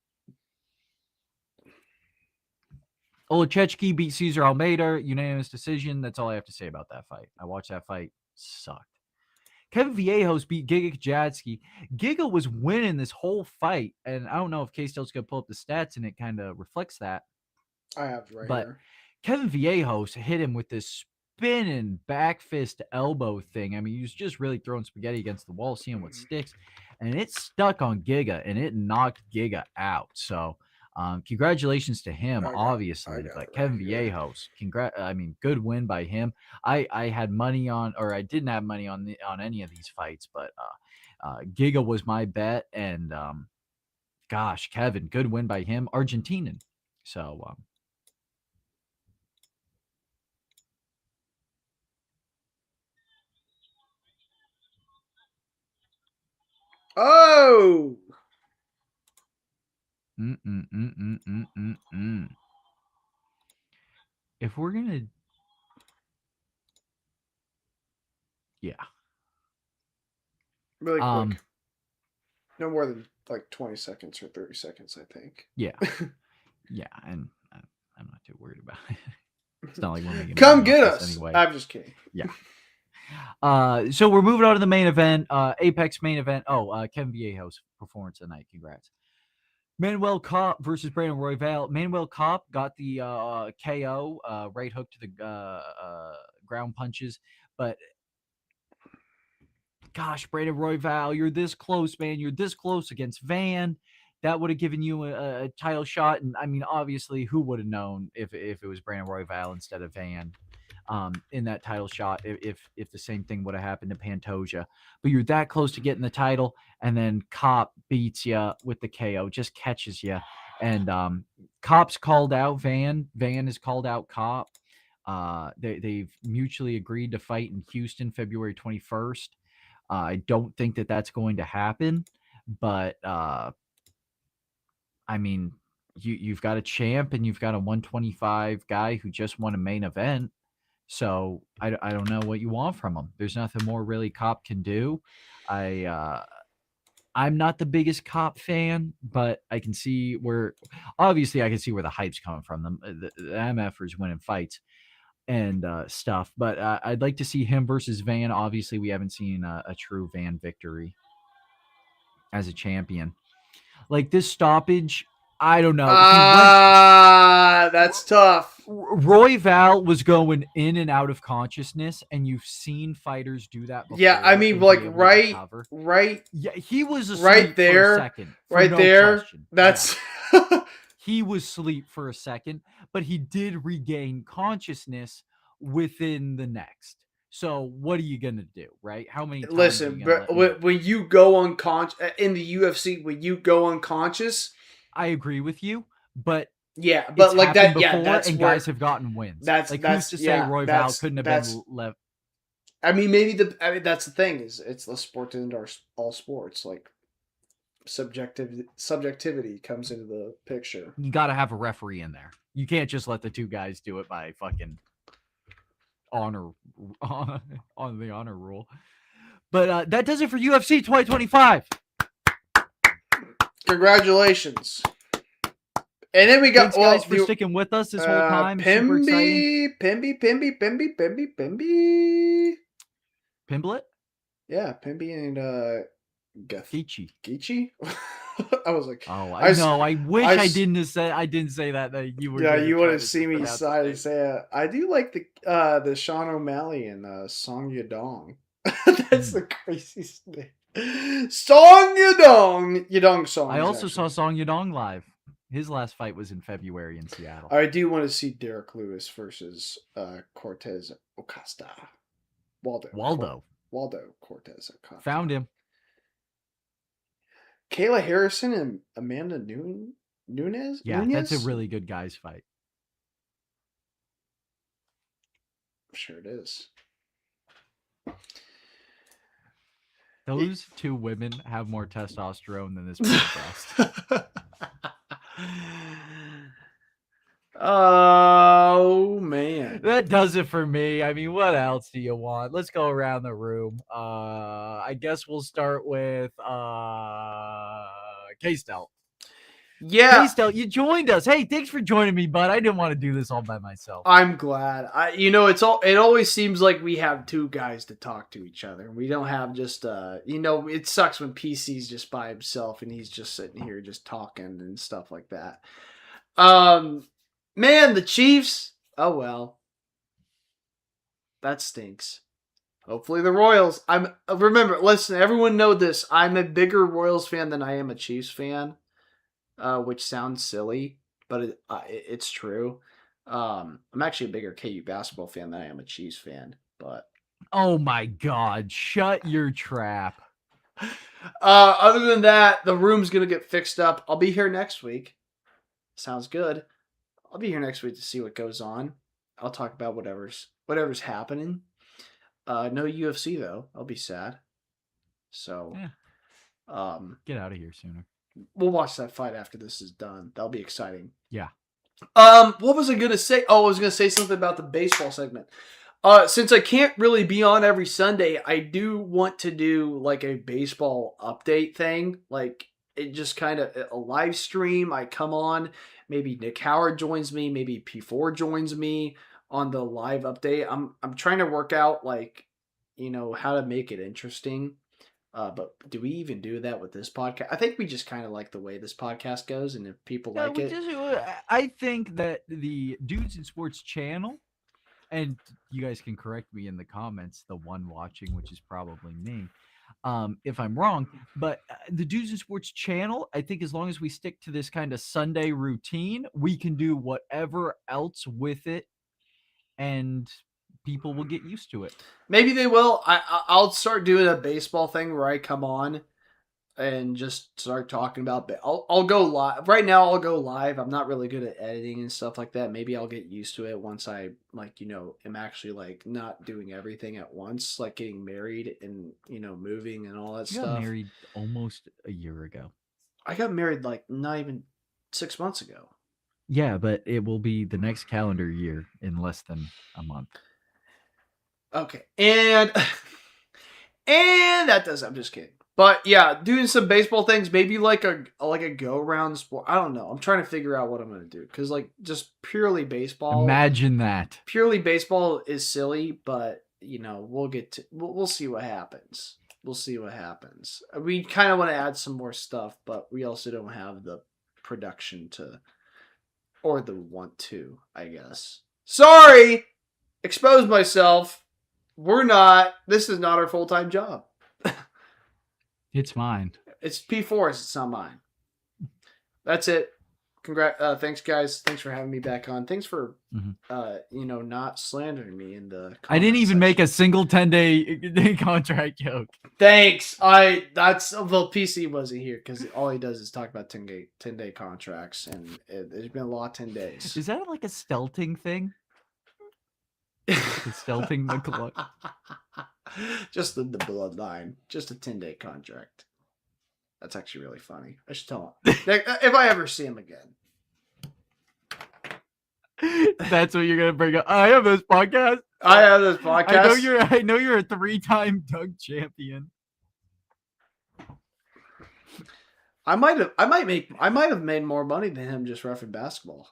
Olachechki beat Cesar Almeida, unanimous decision. That's all I have to say about that fight. I watched that fight. Sucked. Kevin Vallejos beat Giga Kajatsky. Giga was winning this whole fight, and I don't know if K-Stel's going to pull up the stats, and it kind of reflects that. I have right but here. Kevin Vallejos hit him with this spinning back fist elbow thing. I mean, he was just really throwing spaghetti against the wall, seeing what sticks, and it stuck on Giga, and it knocked Giga out. So, congratulations to him, obviously. But Kevin Vallejos, I mean, good win by him. I had money on, or I didn't have money on any of these fights, but Giga was my bet, and gosh, Kevin, good win by him, Argentinian. So, Oh, If we're gonna, yeah, really um, quick. No more than like 20 seconds or 30 seconds, I think. yeah, yeah, and I'm not too worried about it. It's not like we're making Come money get off this us. anyway. I'm just kidding. Yeah. So we're moving on to the main event, Apex main event. Oh, Kevin Viejo's performance tonight. Congrats. Manuel Kopp versus Brandon Royval. Manuel Kopp got the KO, right hook to the ground punches. But gosh, Brandon Royval, you're this close, man. You're this close against Van. That would have given you a title shot. And I mean, obviously, who would have known if it was Brandon Royval instead of Van? In that title shot if the same thing would have happened to Pantoja. But you're that close to getting the title, and then Kopp beats you with the KO, just catches you. And Kopp's called out Van. Van has called out Kopp. They've mutually agreed to fight in Houston February 21st. I don't think that that's going to happen, but I mean, you've got a champ and you've got a 125 guy who just won a main event. So I don't know what you want from him. There's nothing more really Kopp can do. I'm not the biggest Kopp fan, but I can see where obviously I can see where the hype's coming from. The MFers winning fights and stuff. But I'd like to see him versus Van. Obviously, we haven't seen a true Van victory as a champion. Like this stoppage, I don't know. That's tough. Royval was going in and out of consciousness, and you've seen fighters do that before. Yeah, I mean, and like be able to right, recover. right, Yeah, he was asleep right for there, a second. right no there. Question. That's Yeah. He was asleep for a second, but he did regain consciousness within the next. So what are you gonna do, right? How many times? listen. But when you go unconscious in the UFC, when you go unconscious, I agree with you, but yeah, but like that, before, yeah, that's and where, guys have gotten wins. that's Like that's who's to say yeah, Royval couldn't have been left? I mean, I mean, that's the thing is it's the sport into all sports. Like subjectivity comes into the picture. You got to have a referee in there. You can't just let the two guys do it by fucking honor on the honor rule. But that does it for UFC 2025. Congratulations. And then we got Thanks, guys, for sticking with us this whole time. Super exciting. Pimby. Pimblet? Yeah, Pimby and Geechee. I was like, oh, I wish I didn't say that you were. Yeah, you would have seen me say it. I do like the Sean O'Malley and Song Yadong. That's the craziest thing. Song Yadong song. I also saw Song Yadong live. His last fight was in February in Seattle. I do want to see Derek Lewis versus Cortez Acosta. Waldo Cortez Acosta. Found him. Kayla Harrison and Amanda Nunes? Yeah, that's a really good guys fight. I'm sure it is. Those two women have more testosterone than this podcast. Oh man, that does it for me. I mean, what else do you want? Let's go around the room. I guess we'll start with K-Stel. Yeah, K-Stel, you joined us. Hey, thanks for joining me, bud. I didn't want to do this all by myself. I'm glad. It always seems like we have two guys to talk to each other. We don't have just it sucks when PC's just by himself and he's just sitting here just talking and stuff like that. Man, the Chiefs. Oh well, that stinks. Hopefully the Royals. Listen, everyone know this. I'm a bigger Royals fan than I am a Chiefs fan. Which sounds silly, but it's true. I'm actually a bigger KU basketball fan than I am a Chiefs fan. But oh my God, shut your trap. Other than that, the room's gonna get fixed up. I'll be here next week. Sounds good. I'll be here next week to see what goes on. I'll talk about whatever's happening. No UFC though. I'll be sad. So. Yeah. Get out of here sooner. We'll watch that fight after this is done. That'll be exciting. Yeah. What was I gonna say? Oh, I was gonna say something about the baseball segment. Since I can't really be on every Sunday, I do want to do like a baseball update thing. Like it just kind of a live stream. I come on, maybe Nick Howard joins me, maybe P4 joins me on the live update. I'm trying to work out like, how to make it interesting. But do we even do that with this podcast? I think we just kind of like the way this podcast goes, and if people like it, I think that the Dudes in Sports channel, and you guys can correct me in the comments, the one watching, which is probably me, if I'm wrong, but the Dudes in Sports channel, I think as long as we stick to this kind of Sunday routine, we can do whatever else with it, and people will get used to it. maybe they will. I'll start doing a baseball thing where I come on and just start talking about. I'll go live right now. I'll go live. I'm not really good at editing and stuff like that. Maybe I'll get used to it once I am actually like not doing everything at once, like getting married and moving and all that You stuff. got married almost a year ago. I got married like not even 6 months ago. Yeah, but it will be the next calendar year in less than a month. Okay, and that does. I'm just kidding. But yeah, doing some baseball things, maybe like a go around sport. I don't know. I'm trying to figure out what I'm gonna do because like just purely baseball. Imagine that. Purely baseball is silly, but we'll see what happens. We'll see what happens. We kind of want to add some more stuff, but we also don't have the production to, or the want to, I guess. Sorry, expose myself. This is not our full-time job. It's mine. It's P4's, it's not mine. That's it. Thanks guys. Thanks for having me back on. Thanks for not slandering me in the I didn't even section. make a single 10-day contract joke. Thanks. PC wasn't here because all he does is talk about 10-day contracts, and there's been a lot of 10 days. Is that like a stelting thing? Stelting the club. Just the bloodline. Just a 10-day contract. That's actually really funny. I should tell him if I ever see him again. That's what you're gonna bring up. I have this podcast. I know you're a 3-time dunk champion. I might have made more money than him just roughing basketball.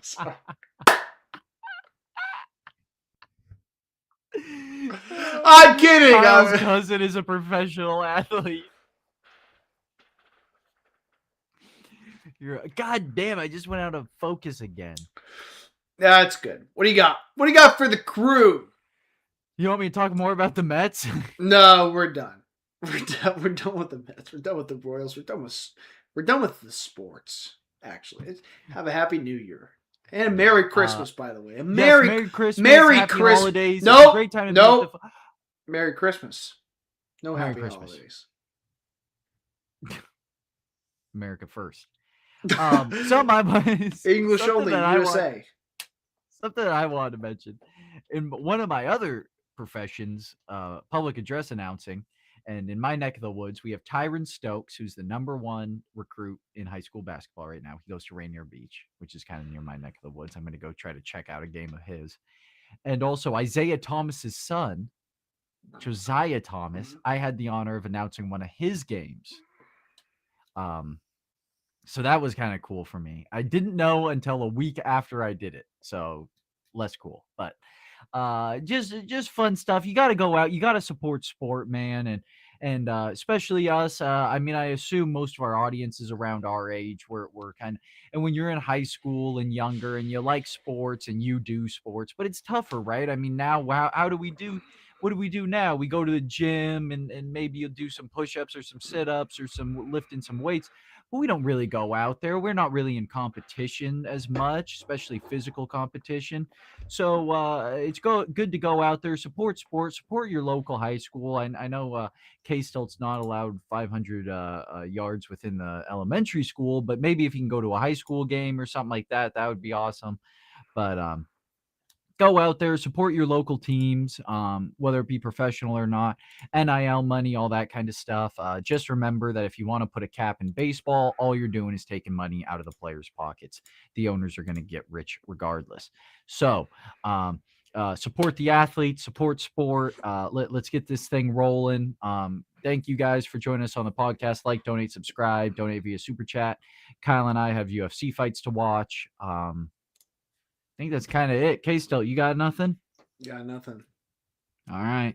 Sorry. I'm kidding. Kyle's cousin is a professional athlete. God damn, I just went out of focus again. That's good. What do you got? What do you got for the crew? You want me to talk more about the Mets? No, we're done. We're done with the Mets. We're done with the Royals. We're done with the sports. Actually, have a happy New Year and a Merry Christmas, by the way. Merry Christmas. Merry Happy Christmas. holidays. No, it's a great time to Merry Christmas. No Merry happy Christmas. holidays. America first. So my English only, USA. Something that I wanted to mention. In one of my other professions, public address announcing, and in my neck of the woods, we have Tyron Stokes, who's the #1 recruit in high school basketball right now. He goes to Rainier Beach, which is kind of near my neck of the woods. I'm going to go try to check out a game of his. And also Isaiah Thomas's son, Josiah Thomas. I had the honor of announcing one of his games. So that was kind of cool for me. I didn't know until a week after I did it. So less cool, but just fun stuff. You got to go out. You got to support sport, man. And especially us. I mean, I assume most of our audience is around our age. We're kind of, and when you're in high school and younger and you like sports and you do sports, but it's tougher, right? I mean, now, how do we do? What do we do now? We go to the gym and maybe you'll do some push-ups or some sit-ups or some lifting some weights. But we don't really go out there. We're not really in competition as much, especially physical competition. So it's good to go out there, support sports, support your local high school. I know K-Stelt's not allowed 500 yards within the elementary school, but maybe if you can go to a high school game or something like that, that would be awesome. But go out there, support your local teams, whether it be professional or not, NIL money, all that kind of stuff. Just remember that if you want to put a cap in baseball, all you're doing is taking money out of the players' pockets. The owners are going to get rich regardless. So, support the athletes, support sport. Let's get this thing rolling. Thank you guys for joining us on the podcast. Like, donate, subscribe, donate via super chat. Kyle and I have UFC fights to watch. I think that's kind of it. K-Stel, you got nothing? Got nothing. All right.